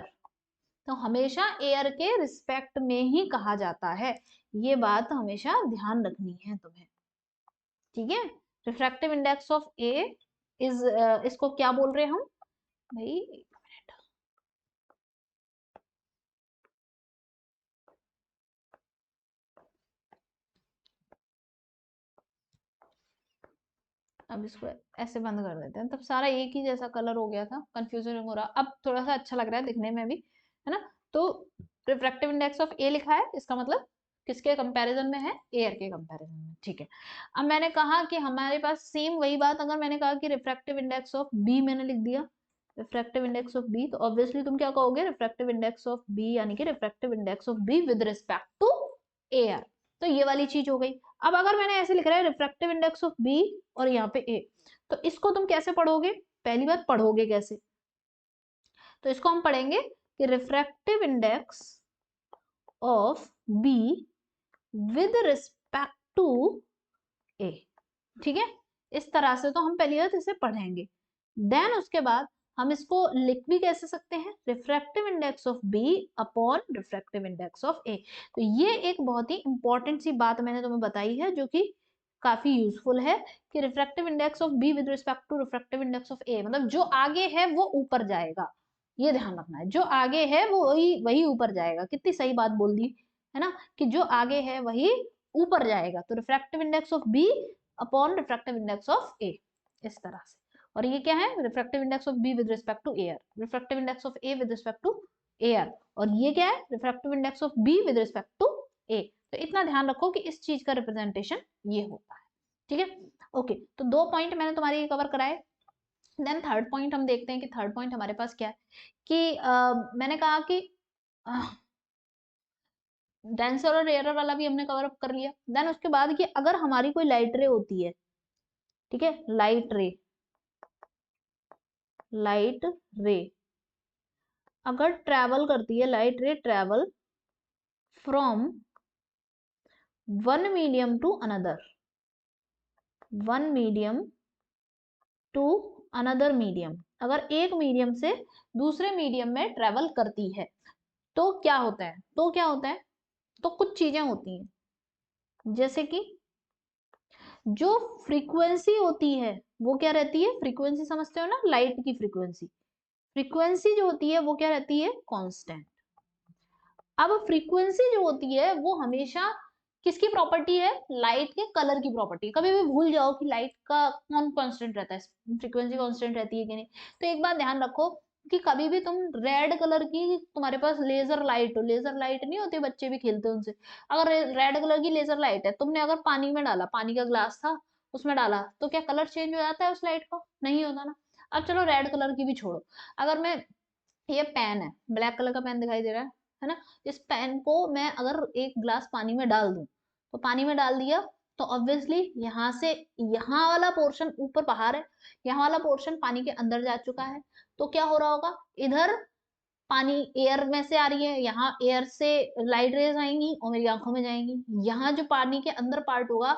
तो हमेशा एयर के रिस्पेक्ट में ही कहा जाता है, ये बात हमेशा ध्यान रखनी है तुम्हें, ठीक है। Refractive index of A is, इसको क्या बोल रहे हैं हम भाई, अब इसको ऐसे बंद कर देते हैं, तब सारा एक ही जैसा कलर हो गया था, कंफ्यूजन हो रहा, अब थोड़ा सा अच्छा लग रहा है दिखने में भी, है ना। तो रिफ्रैक्टिव इंडेक्स ऑफ ए लिखा है, इसका मतलब किसके कंपैरिजन में है, एयर के कंपैरिजन में, ठीक है। अब मैंने कहा कि हमारे पास सेम वही बात, अगर मैंने कहा कि रिफ्रैक्टिव इंडेक्स ऑफ बी मैंने लिख दिया, रिफ्रैक्टिव इंडेक्स ऑफ बी, तो ऑब्वियसली तुम क्या कहोगे, रिफ्रैक्टिव इंडेक्स ऑफ बी यानी कि refractive index of B with respect to air, तो ये वाली चीज हो गई। अब अगर मैंने ऐसे लिख रहा है रिफ्रैक्टिव इंडेक्स ऑफ बी और यहाँ पे ए, तो इसको तुम कैसे पढ़ोगे, पहली बात पढ़ोगे कैसे, तो इसको हम पढ़ेंगे कि refractive index of B with respect to A, ठीक है। इस तरह से तो हम पहली बात इसे पढ़ेंगे, देन उसके बाद हम इसको लिख भी कैसे सकते हैं, refractive index of B upon refractive index of A. तो ये एक बहुत ही इंपॉर्टेंट सी बात मैंने तुम्हें बताई है, जो कि काफी यूजफुल है, कि refractive index of B with respect to refractive index of A, मतलब जो आगे है वो ऊपर जाएगा, ये ध्यान रखना है, जो आगे है वो वही वही ऊपर जाएगा, कितनी सही बात बोल दी है ना, कि जो आगे है वही ऊपर जाएगा, तो refractive index of B upon refractive index of A, इस तरह से। और ये क्या है, refractive index of B with respect to air, refractive index of A with respect to air, और ये क्या है, refractive index of B with respect to A. तो इतना ध्यान रखो कि इस चीज का रिप्रेजेंटेशन ये होता है, ठीक है। ओके, तो 2 पॉइंट मैंने तुम्हारे कवर कराए, देन थर्ड पॉइंट हम देखते हैं कि थर्ड पॉइंट हमारे पास क्या है, कि मैंने कहा कि डेंसर और रेयर वाला भी हमने कवर अप कर लिया, देन उसके बाद कि अगर हमारी कोई लाइट रे होती है, ठीक है, लाइट रे, लाइट रे अगर ट्रेवल करती है, light ray travel from one medium to another, one medium to another medium, अगर एक मीडियम से दूसरे मीडियम में ट्रेवल करती है, तो क्या होता है, तो क्या होता है, तो कुछ चीजें होती हैं, जैसे कि जो फ्रीक्वेंसी होती है वो क्या रहती है, फ्रीक्वेंसी समझते हो ना, लाइट की फ्रीक्वेंसी, फ्रीक्वेंसी जो होती है वो क्या रहती है, कांस्टेंट। अब फ्रीक्वेंसी जो होती है वो हमेशा किसकी प्रॉपर्टी है, लाइट के कलर की प्रॉपर्टी, कभी भी भूल जाओ कि लाइट का कौन कांस्टेंट रहता है, फ्रीक्वेंसी कांस्टेंट रहती है कि नहीं। तो एक बात ध्यान रखो कि कभी भी तुम रेड कलर की, तुम्हारे पास लेजर लाइट हो, लेजर लाइट नहीं होती, बच्चे भी खेलते हैं उनसे, अगर रेड कलर की लेजर लाइट है, तुमने अगर पानी में डाला, पानी का ग्लास था उसमें डाला, तो क्या कलर चेंज हो जाता है उस लाइट का, नहीं होता ना। अब चलो रेड कलर की भी छोड़ो, अगर मैं, ये पेन है, ब्लैक कलर का पेन दिखाई दे रहा है ना, इस पेन को मैं अगर एक ग्लास पानी में डाल दूं, तो पानी में डाल दिया, तो ऑब्वियसली यहाँ से यहाँ वाला पोर्शन ऊपर बाहर है, यहाँ वाला पोर्शन पानी के अंदर जा चुका है, तो क्या हो रहा होगा, इधर पानी एयर में से आ रही है, यहाँ एयर से लाइट रेज आएंगी और मेरी आंखों में जाएंगी, यहाँ जो पानी के अंदर पार्ट होगा,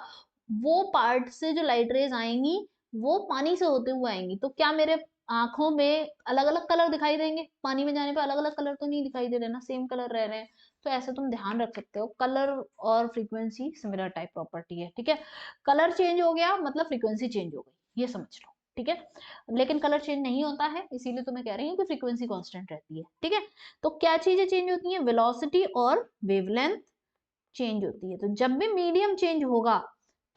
वो पार्ट से जो लाइट रेज आएंगी वो पानी से होते हुए आएंगी, तो क्या मेरे आंखों में अलग अलग कलर दिखाई देंगे, पानी में जाने पे अलग अलग कलर तो नहीं दिखाई दे रहे ना, सेम कलर रह रहे हैं। तो ऐसे तुम ध्यान रख सकते हो, कलर और फ्रीक्वेंसी सिमिलर टाइप प्रॉपर्टी है, ठीक है। कलर चेंज हो गया मतलब फ्रीक्वेंसी चेंज हो गई, ये समझ लो, ठीक है। लेकिन कलर चेंज नहीं होता है, इसीलिए तो मैं कह रही हूँ कि फ्रीक्वेंसी कांस्टेंट रहती है, ठीक है। तो क्या चीजें चेंज होती हैं, वेलोसिटी और वेवलेंथ चेंज होती है, तो जब भी मीडियम चेंज होगा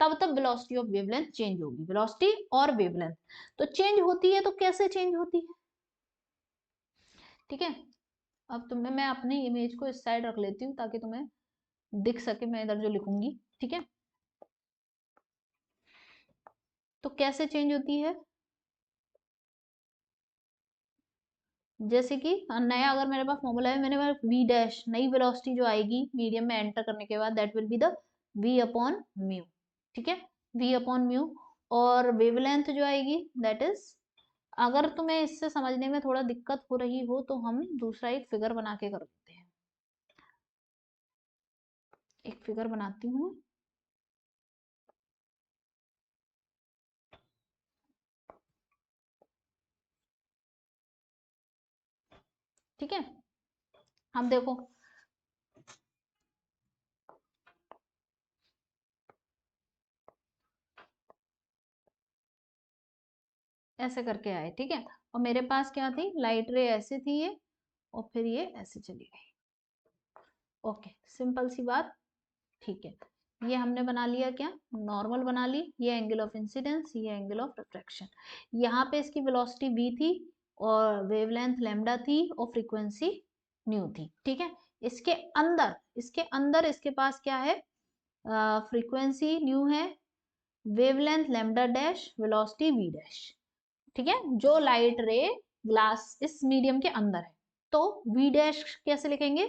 तब तब वेलोसिटी ऑफ वेवलेंथ चेंज होगी, वेलोसिटी और वेवलेंथ तो चेंज होती है, तो कैसे चेंज होती है, ठीक है। अब तुम्हें मैं अपनी इमेज को इस साइड रख लेती हूँ ताकि तुम्हें दिख सके मैं इधर जो लिखूंगी, ठीक है। तो कैसे चेंज होती है, जैसे कि नया अगर मेरे पास फॉर्मूला है, मैंने वी डैश, नई वेलोसिटी जो आएगी मीडियम में एंटर करने के बाद, that will be the V upon mu, ठीक है, वी अपॉन म्यू। और वेवलेंथ जो आएगी दैट इज, अगर तुम्हें इससे समझने में थोड़ा दिक्कत हो रही हो तो हम दूसरा एक फिगर बना के कर देते हैं, एक फिगर बनाती हूँ, ठीक है। हम देखो, ऐसे करके आए, ठीक है, और मेरे पास क्या थी, लाइट रे ऐसे थी ये, और फिर ये ऐसे चली गई, ओके, सिंपल सी बात, ठीक है। ये हमने बना लिया क्या, नॉर्मल बना ली, ये एंगल ऑफ इंसिडेंस, ये एंगल ऑफ रिफ्रैक्शन। यहाँ पे इसकी वेलोसिटी v थी और वेवलेंथ लैम्डा थी और फ्रीक्वेंसी न्यू थी, ठीक है। इसके अंदर इसके पास क्या है, फ्रीक्वेंसी न्यू है, wavelength lambda dash, velocity v dash, ठीक है। जो लाइट रे ग्लास इस मीडियम के अंदर है, तो v डैश कैसे लिखेंगे,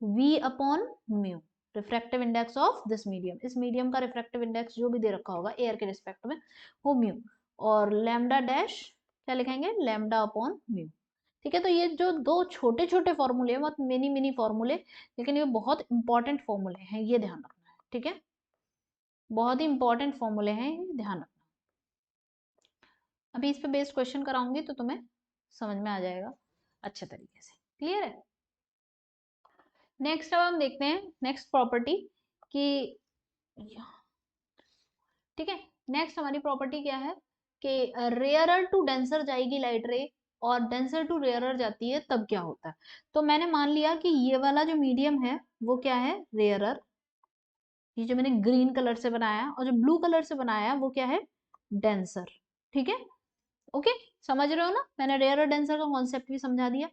v upon mu, refractive index of this medium, इस मीडियम का रिफ्रैक्टिव इंडेक्स जो भी दे रखा होगा एयर के रिस्पेक्ट में वो म्यू, और लैम्डा डैश क्या लिखेंगे, लैम्डा अपॉन म्यू, ठीक है। तो ये जो दो छोटे छोटे फॉर्मूले, बहुत मिनी मिनी फॉर्मूले, लेकिन ये बहुत इंपॉर्टेंट फॉर्मूले हैं, ये ध्यान रखना है, ठीक है। बहुत ही इंपॉर्टेंट फॉर्मूले हैं, ये ध्यान रखना। अभी इस पे बेस्ड क्वेश्चन कराऊंगी तो तुम्हें समझ में आ जाएगा अच्छे तरीके से, क्लियर है। नेक्स्ट अब हम देखते हैं नेक्स्ट प्रॉपर्टी कि, ठीक है, नेक्स्ट हमारी प्रॉपर्टी क्या है कि रेयरर टू डेंसर जाएगी लाइट रे और डेंसर टू रेयरर जाती है तब क्या होता है। तो मैंने मान लिया कि ये वाला जो मीडियम है वो क्या है, रेयरर, ये जो मैंने ग्रीन कलर से बनाया, और जो ब्लू कलर से बनाया वो क्या है, डेंसर, ठीक है। ओके, समझ रहे हो ना, मैंने रेयर और डेंसर का कॉन्सेप्ट भी समझा दिया।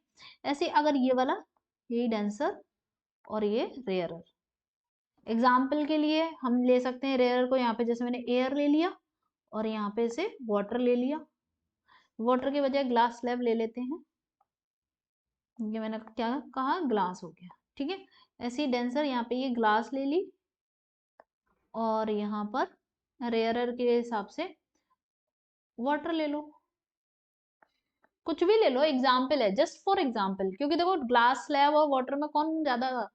ऐसे अगर ये वाला, यही डेंसर और ये रेयरर, एग्जाम्पल के लिए हम ले सकते हैं रेयरर को, यहाँ पे जैसे मैंने एयर ले लिया और यहाँ पे से वाटर ले लिया, वाटर के बजाय ग्लास स्लैब ले लेते हैं, ये मैंने क्या कहा, ग्लास हो गया, ठीक है। ऐसे ही डेंसर, यहाँ पे ये ग्लास ले ली और यहाँ पर रेयरर के हिसाब से वाटर ले लो, कुछ भी ले लो, एग्जाम्पल है, जस्ट फॉर एग्जाम्पल, क्योंकि देखो ग्लास स्लैब और वाटर में कौन ज्यादा,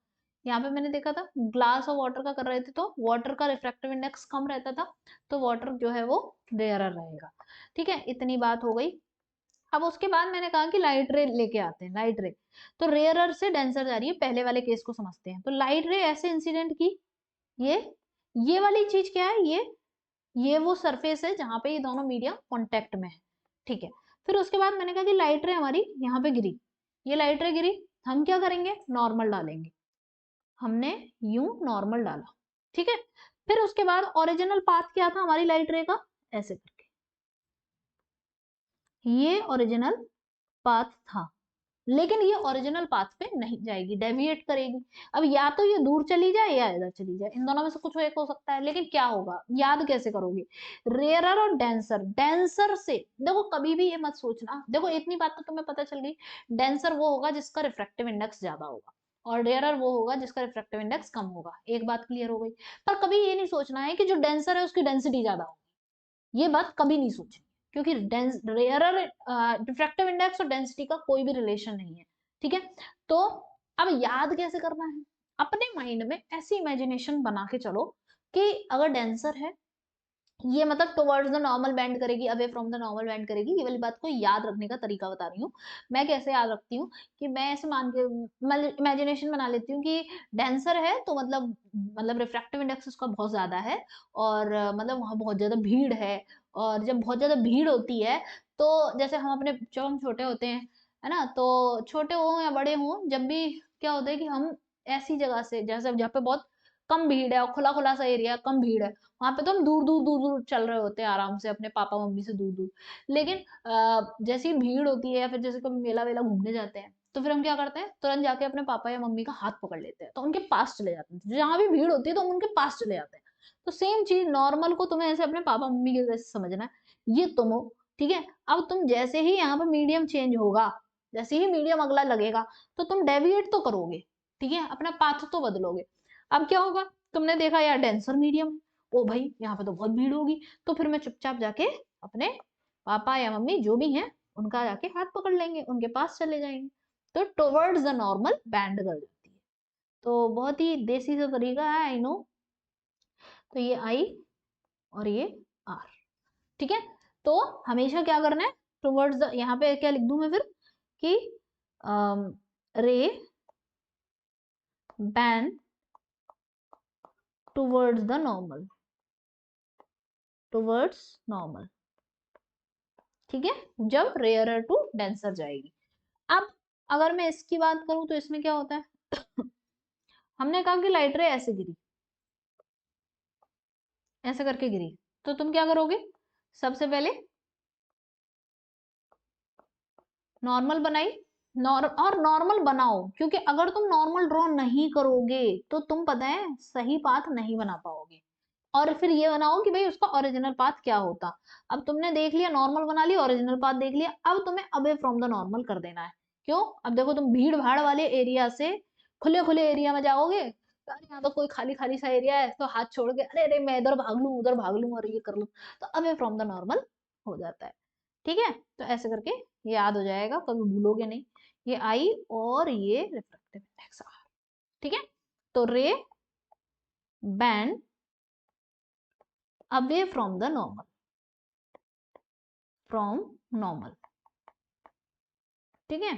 यहाँ पे मैंने देखा था ग्लास और वाटर का कर रहे थे तो वाटर का रिफ्रैक्टिव इंडेक्स कम रहता था, तो वाटर जो है वो रेयरर रहेगा, ठीक है। इतनी बात हो गई। अब उसके बाद मैंने कहा कि लाइट रे लेके आते हैं, लाइट रे तो रेयरर से डेंसर जा रही है, पहले वाले केस को समझते हैं। तो लाइट रे ऐसे इंसिडेंट की, ये ये वाली चीज क्या है, ये वो सरफेस है जहां पे ये दोनों मीडियम कांटेक्ट में है, ठीक है। फिर उसके बाद मैंने कहा कि लाइट रे हमारी यहाँ पे गिरी, ये लाइट रे गिरी, हम क्या करेंगे, नॉर्मल डालेंगे, हमने यूं नॉर्मल डाला, ठीक है। फिर उसके बाद ओरिजिनल पाथ क्या था हमारी लाइट रे का, ऐसे करके, ये ओरिजिनल पाथ था, लेकिन ये ओरिजिनल पाथ पे नहीं जाएगी, डेविएट करेगी। अब या तो ये दूर चली जाए या इधर चली जाए, इन दोनों में से कुछ एक हो सकता है, लेकिन क्या होगा, याद कैसे करोगे, रेयरर और डेंसर, डेंसर से देखो कभी भी ये मत सोचना, देखो इतनी बात तो तुम्हें पता चल गई, डेंसर वो होगा जिसका रिफ्रैक्टिव इंडेक्स ज्यादा होगा और रेयरर वो होगा जिसका रिफ्रैक्टिव इंडेक्स कम होगा, एक बात क्लियर हो गई। पर कभी ये नहीं सोचना है कि जो डेंसर है उसकी डेंसिटी ज्यादा होगी, ये बात कभी नहीं सोचनी, क्योंकि रेयरर रिफ्रैक्टिव इंडेक्स और डेंसिटी का कोई भी रिलेशन नहीं है, ठीक है। तो अब याद कैसे करना है, अपने माइंड में ऐसी इमेजिनेशन बना के चलो कि अगर डेंसर है, ये मतलब टुवर्ड्स द नॉर्मल बेंड करेगी, away from the normal bend करेगी, ये वाली बात को याद रखने का तरीका बता रही हूँ मैं, कैसे याद रखती हूँ कि मैं ऐसे मान के इमेजिनेशन बना लेती हूँ कि डेंसर है तो मतलब रिफ्रैक्टिव इंडेक्स उसका बहुत ज्यादा है, और मतलब वहां बहुत ज्यादा भीड़ है, और जब बहुत ज्यादा भीड़ होती है तो जैसे हम अपने, जब हम छोटे होते हैं, है ना, तो छोटे हो या बड़े हो, जब भी क्या होता है कि हम ऐसी जगह से, जैसे जहाँ पे बहुत कम भीड़ है और खुला खुला सा एरिया, कम भीड़ है, वहां पे तो हम दूर दूर दूर दूर चल रहे होते हैं आराम से अपने पापा मम्मी से दूर दूर, लेकिन जैसी भीड़ होती है या फिर जैसे कोई मेला वेला घूमने जाते हैं, तो फिर हम क्या करते हैं, तुरंत जाके अपने पापा या मम्मी का हाथ पकड़ लेते हैं, तो उनके पास चले जाते हैं, जहां भी भीड़ होती है तो हम उनके पास चले जाते हैं। तो सेम चीज नॉर्मल को तुम्हें ऐसे अपने पापा मम्मी के जैसे समझना है, ये तुम हो, ठीक है। अब तुम जैसे ही यहाँ पे मीडियम चेंज होगा, जैसे ही मीडियम अगला लगेगा, तो तुम डेविएट तो करोगे, ठीक है, अपना पाथ तो बदलोगे। अब क्या होगा, तुमने देखा यार डेंसर मीडियम है, ओ भाई यहाँ पे तो बहुत भीड़ होगी, तो फिर मैं चुपचाप जाके अपने पापा या मम्मी जो भी हैं उनका जाके हाथ पकड़ लेंगे, उनके पास चले जाएंगे, तो टुवर्ड्स द नॉर्मल बैंड कर जाती है। तो बहुत ही देसी सा तरीका है, आई नो। तो ये आई और ये आर, ठीक है। तो हमेशा क्या करना है, टुवर्ड्स द, यहाँ पे क्या लिख दूं मैं फिर कि रे band towards the normal, towards normal, ठीक है, जब रेयरर टू डेंसर जाएगी। अब अगर मैं इसकी बात करूं तो इसमें क्या होता है हमने कहा कि लाइट रे ऐसे गिरी, ऐसे करके गिरी, तो तुम क्या करोगे, सबसे पहले नॉर्मल बनाई, और नॉर्मल बनाओ, क्योंकि अगर तुम नॉर्मल ड्रॉ नहीं करोगे तो तुम पता है सही पाथ नहीं बना पाओगे। और फिर ये बनाओ कि भाई उसका ओरिजिनल पाथ क्या होता। अब तुमने देख लिया, नॉर्मल बना लिया, ओरिजिनल पाथ देख लिया, अब तुम्हें अवे फ्रॉम द नॉर्मल कर देना है। क्यों, अब देखो तुम भीड़ भाड़ वाले एरिया से खुले खुले एरिया में जाओगे, अरे यहाँ तो कोई खाली खाली सा एरिया है, तो हाथ छोड़ के अरे अरे मैं इधर भाग लूं उधर भाग लूं और ये कर लूं, तो अवे फ्रॉम द नॉर्मल हो जाता है। ठीक है, तो ऐसे करके याद हो जाएगा, कभी भूलोगे नहीं। ये आई और ये रिफ्रैक्टिव इंडेक्स आर। ठीक है, तो रे band away from the normal, from normal. ठीक है,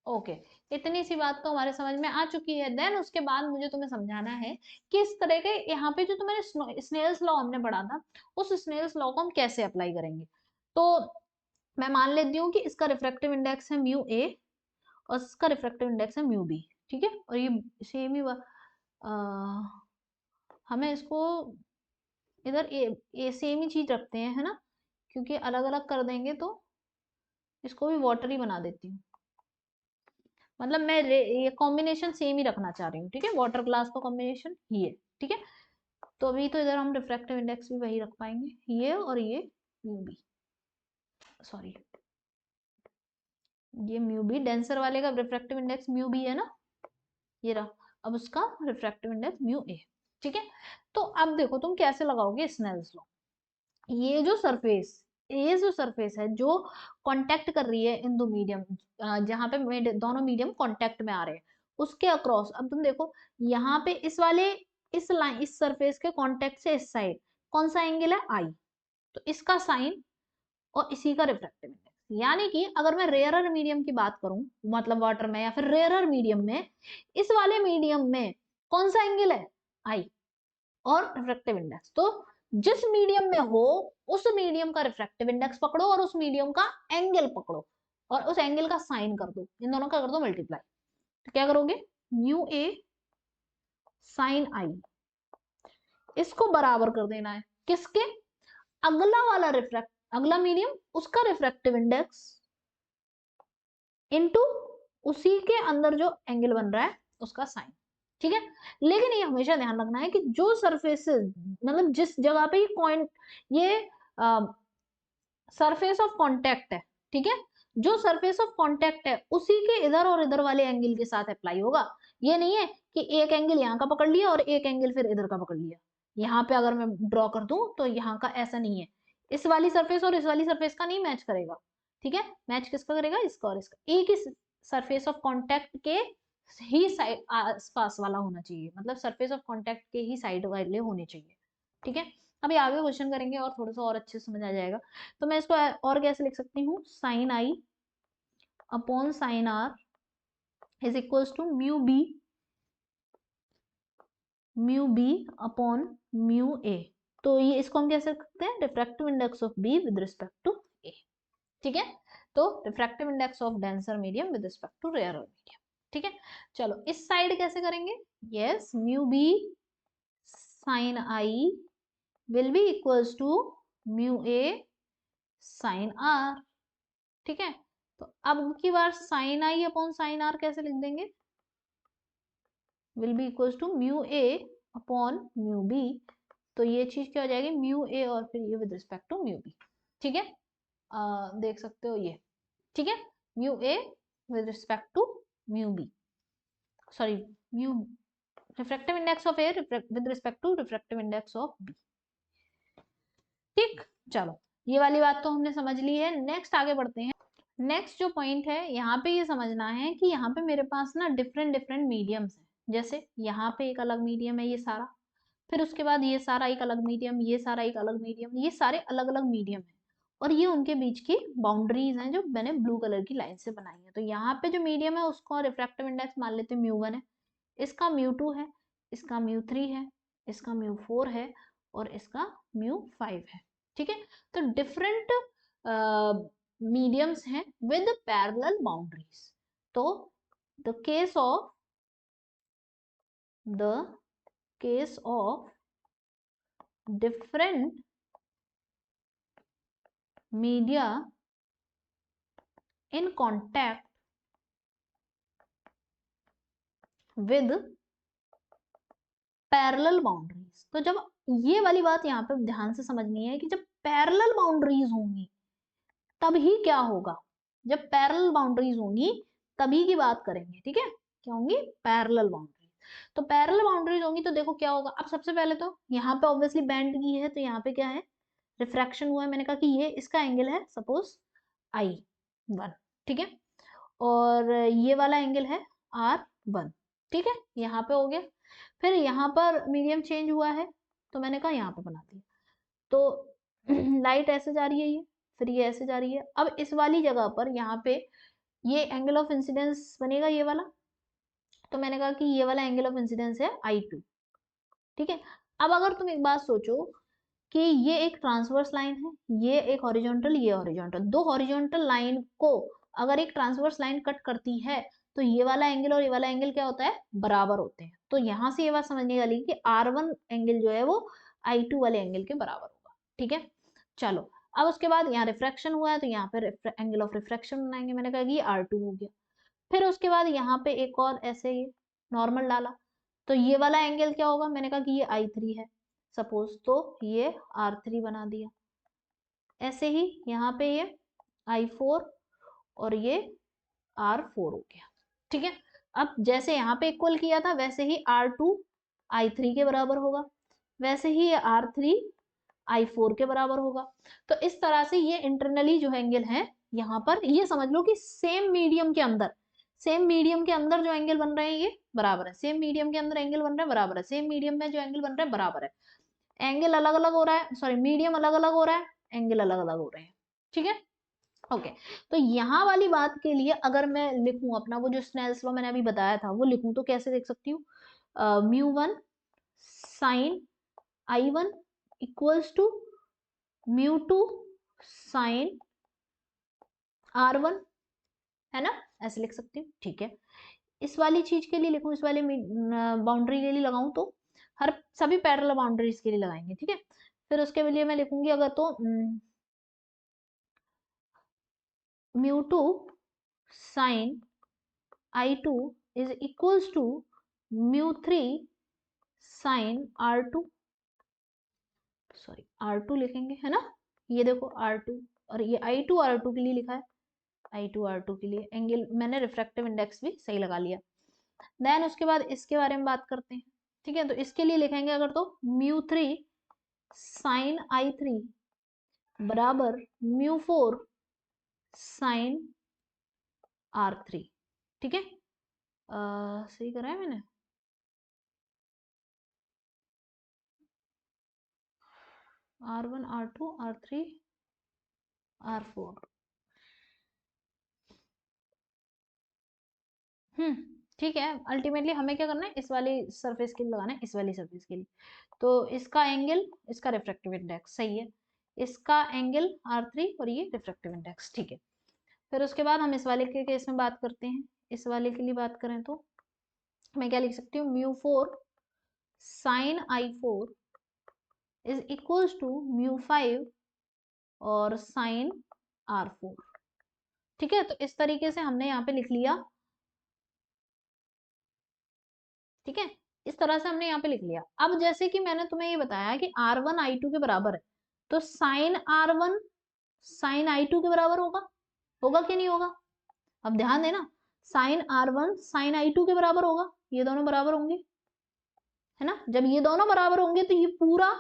ओके, इतनी सी बात तो हमारे समझ में आ चुकी है। देन उसके बाद मुझे तुम्हें समझाना है कि इस तरह के यहाँ पे जो तुम्हारे स्नेल्स लॉ हमने पढ़ा था, उस स्नेल्स लॉ को हम कैसे अप्लाई करेंगे। तो मैं मान लेती हूँ कि इसका रिफ्रैक्टिव इंडेक्स है म्यू ए और इसका रिफ्रैक्टिव इंडेक्स है म्यू बी। ठीक है, और ये सेम ही हमें इसको इधर ए सेम ही चीज रखते हैं, है ना, क्योंकि अलग अलग कर देंगे तो इसको भी वाटर ही बना देती हूँ। मतलब मैं ये कॉम्बिनेशन सेम ही रखना चाह रही हूँ। ठीक है, वाटर ग्लास का कॉम्बिनेशन ये। ठीक है, तो अभी तो इधर हम रिफ्रैक्टिव इंडेक्स भी वही रख पाएंगे, ये और ये म्यू बी, सॉरी ये म्यू बी, डेंसर वाले का रिफ्रैक्टिव इंडेक्स म्यू बी है ना, ये रहा। अब उसका रिफ्रैक्टिव इंडेक्स म्यू ए। ठीक है, तो अब देखो तुम कैसे लगाओगे स्नेल्स लॉ। ये जो सरफेस, ये जो सरफेस है जो कांटेक्ट कर रही है इन दो मीडियम, जहां पे दोनों मीडियम कांटेक्ट में आ रहे हैं, उसके अक्रॉस अब तुम देखो यहाँ पे इस वाले इस लाइन इस सरफेस के कांटेक्ट से इस साइड कौन सा एंगल है, आई, तो इसका साइन और इसी का रिफ्रैक्टिव इंडेक्स। यानी कि अगर मैं रेयरर मीडियम की बात करूं, मतलब वाटर में या फिर रेयरर मीडियम में, इस वाले मीडियम में कौन सा एंगल है, आई, और रिफ्रैक्टिव इंडेक्स, तो जिस मीडियम में हो उस मीडियम का रिफ्रैक्टिव इंडेक्स पकड़ो और उस मीडियम का एंगल पकड़ो और उस एंगल का साइन कर दो, इन दोनों का कर दो मल्टीप्लाई। तो क्या करोगे, म्यू ए साइन आई, इसको बराबर कर देना है किसके, अगला वाला रिफ्रैक्ट अगला मीडियम उसका रिफ्रैक्टिव इंडेक्स इनटू उसी के अंदर जो एंगल बन रहा है उसका साइन। ठीक है, लेकिन ये हमेशा ध्यान रखना है कि जो सरफेसेस, मतलब जिस जगह पे ये पॉइंट, ये सरफेस ऑफ कांटेक्ट है, ठीक है, जो सरफेस ऑफ कांटेक्ट है उसी के इधर और इधर वाले एंगल के साथ अप्लाई होगा। ये नहीं है कि एक एंगल यहाँ का पकड़ लिया और एक एंगल फिर इधर का पकड़ लिया। यहाँ पे अगर मैं ड्रॉ कर दूं तो यहाँ का ऐसा नहीं है, इस वाली सरफेस और इस वाली सरफेस का नहीं मैच करेगा। ठीक है, मैच किसका करेगा, इसका और इसका, एक ही सरफेस ऑफ कांटेक्ट के ही साइड आसपास वाला होना चाहिए, मतलब सरफेस ऑफ कांटेक्ट के ही साइड वाले होने चाहिए। ठीक है, अभी आगे क्वेश्चन करेंगे और थोड़ा सा और अच्छे से समझ आ जाएगा। तो मैं इसको और कैसे लिख सकती हूँ, sine I upon sine R is equals to mu B upon mu A. तो ये इसको हम कैसे लिखते हैं, refractive index of B with respect to A. ठीक है, तो refractive index of denser medium with respect to rare medium. ठीक है, चलो इस साइड कैसे करेंगे, yes mu B sine I will be equals to mu A sine R. ठीक है, तो अब की बार sine I upon sine R कैसे लिख देंगे, will be equals to mu A upon mu B. तो ये चीज क्या हो जाएगी, म्यू ए और फिर ये with respect to mu B. ठीक है, देख सकते हो ये। ठीक है, mu A with respect to mu B, sorry mu refractive index of A with respect to refractive index of B. ठीक, चलो ये वाली बात तो हमने समझ ली है। नेक्स्ट आगे बढ़ते हैं। नेक्स्ट जो पॉइंट है यहाँ पे ये समझना है कि यहाँ पे मेरे पास ना डिफरेंट डिफरेंट मीडियम्स हैं। जैसे यहाँ पे एक अलग मीडियम है ये सारा, फिर उसके बाद ये सारा एक अलग मीडियम, ये सारा एक अलग मीडियम, ये सारे अलग अलग मीडियम है और ये उनके बीच की बाउंड्रीज हैं जो मैंने ब्लू कलर की लाइन से बनाई है। तो यहाँ पे जो मीडियम है उसको रिफ्रैक्टिव इंडेक्स मान लेते हैं म्यू 1 है, इसका म्यू 2 है, इसका म्यू 3 है, इसका म्यू 4 है और इसका म्यू 5 है। ठीक है, तो डिफरेंट मीडियम्स हैं विद पैरेलल बाउंड्रीज। तो the case of different media in contact with parallel boundaries. तो जब ये वाली बात यहाँ पे ध्यान से समझनी है कि जब पैरेलल बाउंड्रीज होंगी तभी क्या होगा, जब पैरेलल बाउंड्रीज होंगी तभी की बात करेंगे, ठीक है। क्या होंगी, पैरेलल बाउंड्रीज। तो पैरेलल बाउंड्रीज होंगी तो देखो क्या होगा। अब सबसे पहले तो यहाँ पे ऑब्वियसली बैंड की है, तो यहाँ पे क्या है, रिफ्रैक्शन हुआ है। मैंने कहा कि ये इसका एंगल है सपोज I1, ठीक है, और ये वाला एंगल है R1, ठीक है, यहाँ पे हो गया। फिर यहाँ पर मीडियम चेंज हुआ है तो मैंने कहा यहाँ पे बना दिया। तो लाइट ऐसे जा रही है ये, फिर ये ऐसे जा रही है। अब इस वाली जगह पर यहाँ पे ये एंगल ऑफ इंसिडेंस बनेगा ये वाला, तो मैंने कहा कि ये वाला एंगल ऑफ इंसिडेंस है I2, ठीक है। अब अगर तुम एक बात सोचो कि ये एक ट्रांसवर्स लाइन है, ये एक हॉरिजॉन्टल, ये हॉरिजॉन्टल, दो हॉरिजॉन्टल लाइन को अगर एक ट्रांसवर्स लाइन कट करती है तो ये वाला एंगल और ये वाला एंगल क्या होता है, बराबर होते हैं। तो यहां से ये बात समझने वाली कि R1 एंगल जो है वो I2 वाले एंगल के बराबर होगा, ठीक है। चलो अब उसके बाद यहाँ रिफ्रैक्शन हुआ है तो यहाँ पे एंगल ऑफ रिफ्रैक्शन बनाएंगे। मैंने कहा कि ये R2 हो गया। फिर उसके बाद यहाँ पे एक और ऐसे ये नॉर्मल डाला तो ये वाला एंगल क्या होगा, मैंने कहा कि ये I3 है सपोज, तो ये R3 बना दिया। ऐसे ही यहाँ पे ये I4 और ये R4 हो गया, ठीक है। अब जैसे यहाँ पे इक्वल किया था वैसे ही R2 I3 के बराबर होगा, वैसे ही ये R3 I4 के बराबर होगा। तो इस तरह से ये इंटरनली जो एंगल है यहाँ पर, ये समझ लो कि सेम मीडियम के अंदर, सेम मीडियम के अंदर जो एंगल बन रहे हैं ये बराबर है, सेम मीडियम के अंदर एंगल बन रहा है बराबर है, सेम मीडियम में जो एंगल बन रहा है बराबर है। एंगल अलग अलग हो रहा है, सॉरी मीडियम अलग अलग हो रहा है, एंगल अलग अलग हो रहे हैं, ठीक है। ओके, तो यहाँ वाली बात के लिए अगर मैं लिखूं अपना वो जो स्नेल्स लॉ मैंने अभी बताया था वो लिखूं तो कैसे देख सकती हूँ, μ1 sign I1 equals to μ2 sign R1, है ना, ऐसे लिख सकती हूँ, ठीक है। इस वाली चीज के लिए लिखूं, इस वाले बाउंड्री के लिए लगाऊं तो हर सभी पैरेलल बाउंड्रीज के लिए लगाएंगे, ठीक है। फिर उसके लिए मैं लिखूंगी अगर तो μ2 sine I2 is equals to μ3 sine R2, sorry R2 लिखेंगे, है ना। ये देखो R2 और ये I2 R2 के लिए लिखा है, I2 R2 के लिए एंगल मैंने रिफ्रैक्टिव इंडेक्स भी सही लगा लिया। देन उसके बाद इसके बारे में बात करते हैं, ठीक है। तो इसके लिए लिखेंगे अगर तो μ3 साइन I3 बराबर μ4 साइन R3, ठीक है। सही करा है मैंने, R1 R2 R3 R4, ठीक है। अल्टीमेटली हमें क्या करना है, इस वाली सरफेस के लिए लगाना है, इस वाली सरफेस के लिए। तो इसका एंगल, इसका रिफ्रैक्टिव इंडेक्स सही है, इसका एंगल R3 और ये रिफ्रैक्टिव इंडेक्स, ठीक है। फिर उसके बाद हम इस वाले के केस में बात करते हैं। इस वाले के लिए बात करें तो मैं क्या लिख सकती हूँ, μ4 sign I4 is equals to μ5 और साइन R4, ठीक है। तो इस तरीके से हमने यहाँ पे लिख लिया, ठीक है, इस तरह से हमने यहाँ पे लिख लिया। अब जैसे कि मैंने तुम्हें ये बताया कि R1 I2 के बराबर है, तो साइन R1 साइन I2 के बराबर होगा, होगा कि नहीं होगा। अब ध्यान देना, साइन R1 साइन I2 के बराबर होगा, ये दोनों बराबर होंगे, है ना। जब ये दोनों बराबर होंगे तो ये पूरा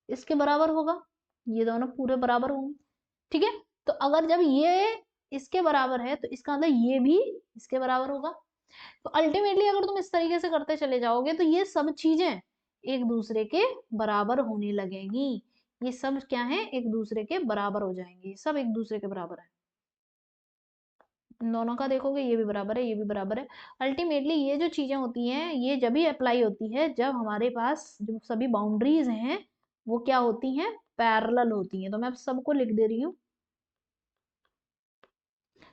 इसके बराबर होगा, ये दोनों पूरे बराबर होंगे, ठीक है। तो अगर जब ये इसके बराबर है तो इसका मतलब ये भी इसके बराबर होगा। तो अल्टीमेटली अगर तुम इस तरीके से करते चले जाओगे तो ये सब चीजें एक दूसरे के बराबर होने लगेंगी, ये सब क्या है, एक दूसरे के बराबर हो जाएंगे, सब एक दूसरे के बराबर है। दोनों का देखोगे ये भी बराबर है, ये भी बराबर है। अल्टीमेटली ये जो चीजें होती हैं ये जब भी अप्लाई होती है जब हमारे पास जो सभी बाउंड्रीज हैं वो क्या होती हैं, पैरेलल होती हैं। तो मैं अब सबको लिख दे रही हूँ।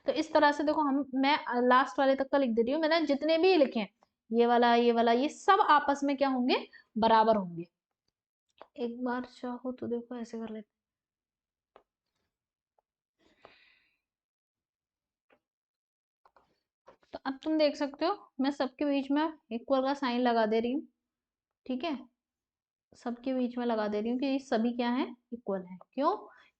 तो इस तरह से देखो, मैं लास्ट वाले तक का लिख दे रही हूँ, मैंने जितने भी लिखे हैं ये वाला ये वाला ये सब आपस में क्या होंगे, बराबर होंगे, एक बार चाहो तो देखो ऐसे कर लेते। तो अब तुम देख सकते हो मैं सबके बीच में इक्वल का साइन लगा दे रही हूँ, ठीक है, सबके बीच में लगा दे रही हूँ कि सभी क्या है, इक्वल है। क्यों?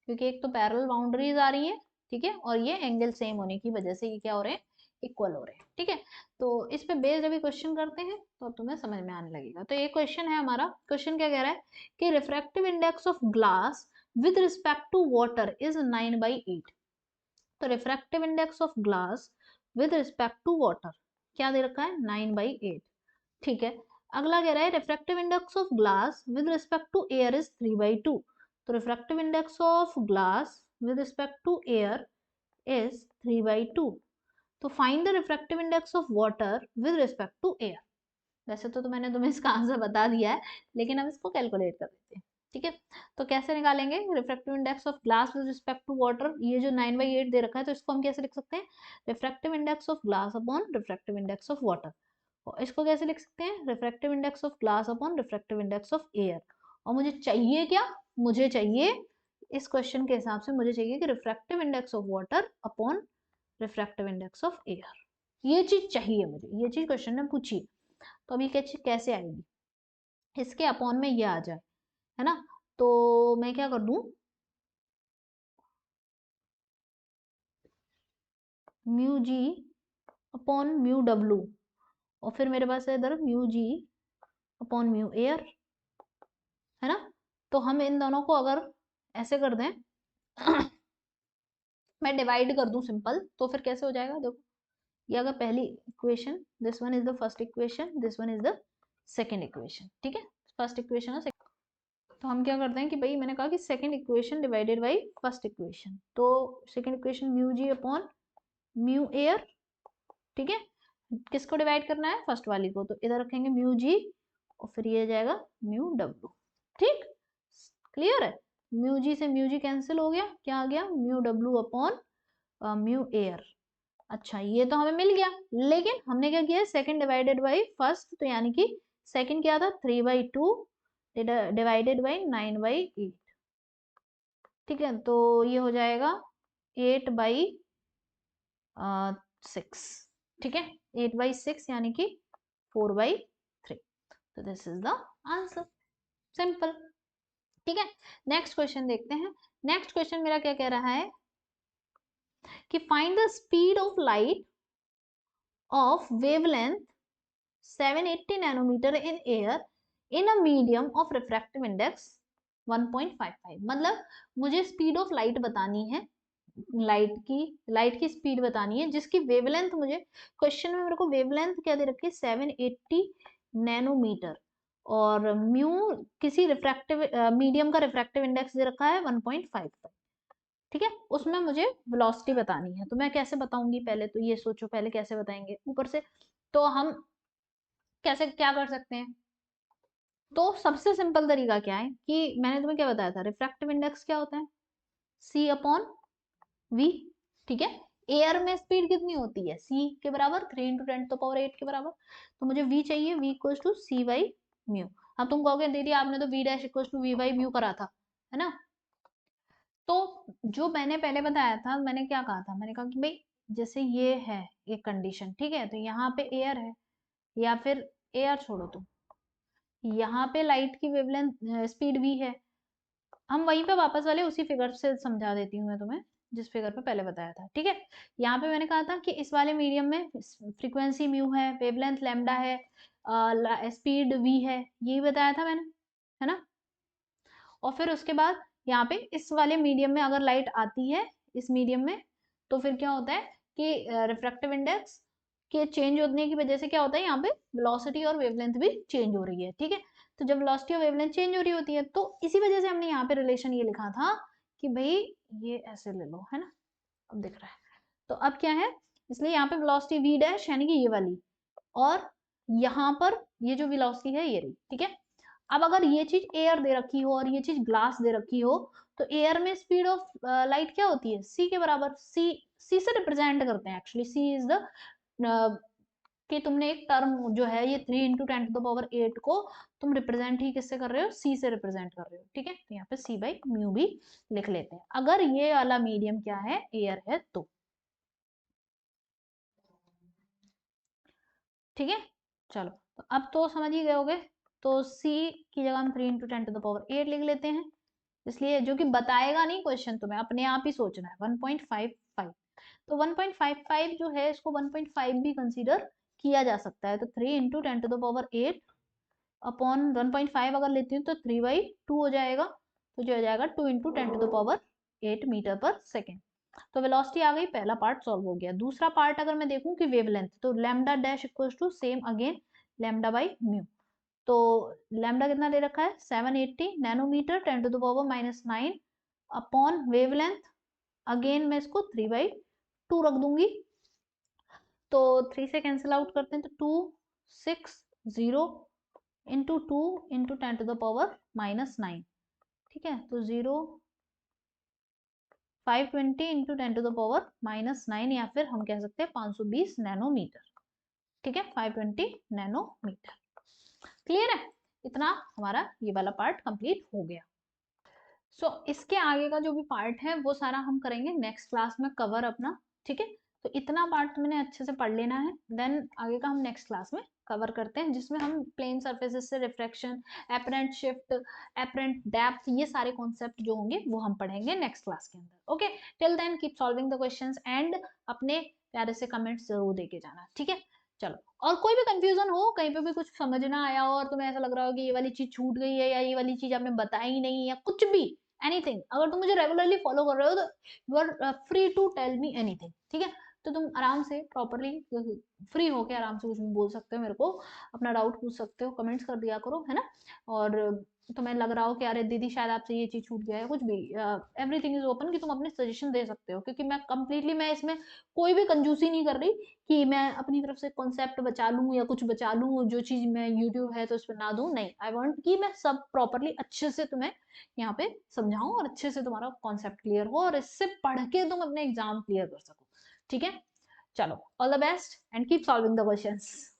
क्योंकि एक तो पैरेलल बाउंड्रीज आ रही है, ठीक है, और ये एंगल सेम होने की वजह से ये क्या हो रहे हैं, इक्वल हो रहे हैं, ठीक है। तो इस पे बेस्ड अभी क्वेश्चन करते हैं तो अब तुम्हें समझ में आने लगेगा। तो ये क्वेश्चन है हमारा, क्वेश्चन क्या कह रहा है कि refractive index of glass with respect to water is 9/8। तो refractive index of glass with respect to water क्या दे रखा है, 9/8, ठीक है। अगला कह रहा है refractive index of glass with respect to air is 3/2। तो refractive index of glass with respect to air is 3/2। तो find the refractive index of water with respect to air. वैसे तो मैंने तुम्हें इसका आंसर बता दिया है, लेकिन अब इसको कैलकुलेट कर लेते हैं, ठीक है। तो कैसे निकालेंगे refractive index of glass with respect to water, ये जो 9/8 दे रखा है तो इसको हम कैसे लिख सकते हैं, refractive index of glass upon refractive index of water. और इसको कैसे लिख सकते हैं, refractive index of glass upon refractive index of air. और मुझे चाहिए क्या, मुझे चाहिए इस क्वेश्चन के हिसाब से मुझे चाहिए कि refractive index of water upon refractive index of air, ये चीज चाहिए मुझे, ये चीज क्वेश्चन ने पूछी। तो अभी कैसे आएगी, इसके अपॉन में ये आ जाए, है ना। तो मैं क्या कर दूं, mu G upon mu W, और फिर मेरे पास है इधर mu G upon mu air, है ना। तो हम इन दोनों को अगर ऐसे कर दें मैं डिवाइड कर दूं सिंपल, तो फिर कैसे हो जाएगा, देखो ये अगर पहली equation, this one is the first equation, this one is the second equation, ठीक है, फर्स्ट इक्वेशन और सेकंड। तो हम क्या करते हैं कि भाई मैंने कहा कि second equation divided by first equation, तो second equation mu G upon mu air, ठीक है। किसको डिवाइड करना है, फर्स्ट वाली को, तो इधर रखेंगे म्यू जी और फिर ये जाएगा म्यू डब्ल्यू, ठीक, क्लियर है। म्यू जी से म्यू जी कैंसिल हो गया, क्या आ गया, mu W upon mu air. अच्छा ये तो हमें मिल गया, लेकिन हमने क्या किया, सेकंड डिवाइडेड बाई फर्स्ट, तो यानी कि सेकंड क्या था, 3/2 डिवाइडेड बाई 9/8, ठीक है। तो ये हो जाएगा 8/6, ठीक है, 8/6 यानी कि 4/3। तो this is the answer, simple, ठीक है। नेक्स्ट क्वेश्चन देखते हैं। नेक्स्ट क्वेश्चन मेरा क्या कह रहा है कि find the speed of light of wavelength 780 nanometre in air in a medium of refractive index 1.55। मतलब मुझे स्पीड ऑफ लाइट बतानी है, लाइट की स्पीड बतानी है जिसकी वेवलेंथ, मुझे क्वेश्चन में मेरे को वेवलेंथ क्या दे रखी है, 780 नैनोमीटर, और म्यू किसी रिफ्रैक्टिव मीडियम का रिफ्रैक्टिव इंडेक्स दे रखा है 1.55, ठीक है। उसमें मुझे वेलोसिटी बतानी है, तो मैं कैसे बताऊंगी, पहले तो ये सोचो पहले कैसे बताएंगे ऊपर से। तो हम कैसे क्या कर सकते हैं, तो सबसे सिंपल तरीका क्या है कि मैंने तुम्हें क्या बताया था, रिफ्रैक्टिव इंडेक्स क्या होता है, सी अपॉन वी, ठीक है। एयर में स्पीड कितनी होती है, सी के बराबर 3 × 10⁸ के बराबर, तो मुझे वी चाहिए, V equals to C by mu. अब तुम कहोगे दीदी आपने तो V dash equals to V by mu करा था, है ना। तो जो मैंने पहले बताया था, मैंने क्या कहा था, मैंने कहा कि भाई जैसे ये है एक कंडीशन, ठीक है, तो यहाँ पे एयर है, या फिर एयर छोड़ो तुम, यहाँ पे लाइट की वेवलेंथ स्पीड वी है, हम वहीं पे वापस वाले उसी फिगर से समझा देती हूँ मैं तुम्हें, जिस फिगर पे पहले बताया था, ठीक है। यहाँ पे मैंने कहा था कि इस वाले मीडियम में फ्रीक्वेंसी म्यू है, वेवलेंथ लैम्डा है, स्पीड वी है, यही बताया था मैंने, है ना। और फिर उसके बाद यहाँ पे इस वाले मीडियम में अगर लाइट आती है इस मीडियम में, तो फिर क्या होता है कि रिफ्रैक्टिव इंडेक्स के चेंज होने की वजह से क्या होता है, यहाँ पे वेलोसिटी और वेवलेंथ भी चेंज हो रही है, ठीक है। तो जब वेलोसिटी और वेवलेंथ चेंज हो रही होती है, तो इसी वजह से हमने यहाँ पे रिलेशन ये लिखा था कि भाई ये ऐसे ले लो, है ना, अब दिख रहा है। तो अब क्या है, इसलिए यहाँ पे वेलोसिटी वी डैश यानी कि ये वाली, और यहाँ पर ये जो वेलोसिटी है ये रही, ठीक है। अब अगर ये चीज एयर दे रखी हो और ये चीज ग्लास दे रखी हो, तो एयर में स्पीड ऑफ लाइट क्या होती है, सी के बराबर, सी से रिप्रेजेंट करते हैं एक्चुअली, सी इज द कि तुमने एक टर्म जो है ये 3 इंटू 10⁸ को तुम रिप्रेजेंट ही किससे कर रहे हो, सी से रिप्रेजेंट कर रहे हो, ठीक है। तो यहाँ पे सी बाई म्यू भी लिख लेते हैं, अगर ये वाला मीडियम क्या है, एयर है तो, ठीक है। चलो तो अब तो समझ ही गए होगे, तो सी की जगह हम 3 इंटू 10⁸ लिख लेते हैं, इसलिए जो कि बताएगा नहीं क्वेश्चन, तुम्हें अपने आप ही सोचना है। 1.55, तो 1.55 जो है इसको 1.5 भी कंसीडर किया जा सकता है, तो 3 इंटू 10⁸ अपॉन 1.5 अगर लेती हूँ तो 3/2 हो जाएगा, तो जो हो जाएगा 2 इंटू 10⁸ मीटर पर सेकेंड। तो वेलोसिटी आ गई, पहला पार्ट सॉल्व हो गया। दूसरा पार्ट अगर मैं देखूं कि वेवलेंथ, तो lambda dash equals to same again lambda by mu, तो लैम्डा कितना दे रखा है 780 नैनोमीटर 10⁻⁻9 अपॉन वेवलेंथ, अगेन मैं इसको 3/2 रख दूंगी, तो 3 से कैंसिल आउट करते हैं, तो 260 इंटू 2 इंटू 10⁻⁻9, ठीक है। तो 520 इंटू 10⁻⁻9, या फिर हम कह सकते हैं 520 नैनोमीटर, ठीक है, 520 नैनोमीटर। क्लियर है, इतना हमारा ये वाला पार्ट कंप्लीट हो गया। सो इसके आगे का जो भी पार्ट है वो सारा हम करेंगे नेक्स्ट क्लास में कवर अपना, ठीक है। तो इतना पार्ट मैंने अच्छे से पढ़ लेना है, देन आगे का हम नेक्स्ट क्लास में कवर करते हैं, जिसमें हम प्लेन सरफेसेस से refraction, apparent shift, apparent depth, ये सारे कॉन्सेप्ट जो होंगे वो हम पढ़ेंगे नेक्स्ट क्लास के अंदर। Okay, till then keep solving the questions and अपने प्यारे से कमेंट्स जरूर देके जाना, ठीक है। चलो, और कोई भी कंफ्यूजन हो, कहीं पे भी कुछ समझ ना आया हो और तुम्हें ऐसा लग रहा हो कि ये वाली चीज छूट गई है या ये वाली चीज आपने बताई नहीं, या कुछ भी एनीथिंग, अगर तुम मुझे रेगुलरली फॉलो कर रहे हो तो you are free to tell me anything, ठीक है। तो तुम आराम से प्रॉपरली फ्री होके आराम से कुछ भी बोल सकते हो, मेरे को अपना डाउट पूछ सकते हो, कमेंट्स कर दिया करो, है ना। और तुम्हें लग रहा हो कि अरे दीदी शायद आपसे ये चीज छूट गया है, कुछ भी, एवरीथिंग इज ओपन, कि तुम अपने सजेशन दे सकते हो, क्योंकि मैं कंप्लीटली, मैं इसमें कोई भी कंजूसी नहीं कर रही कि मैं अपनी तरफ से कॉन्सेप्ट बचा लूं या कुछ बचा लूं, जो चीज मैं यूट्यूब है तो उस पर ना दूं, नहीं, आई वांट कि मैं सब प्रॉपरली अच्छे से तुम्हें यहाँ पे समझाऊं और अच्छे से तुम्हारा कॉन्सेप्ट क्लियर हो और इससे पढ़ के तुम अपने एग्जाम क्लियर कर सको, ठीक है। चलो, all the best and keep solving the questions.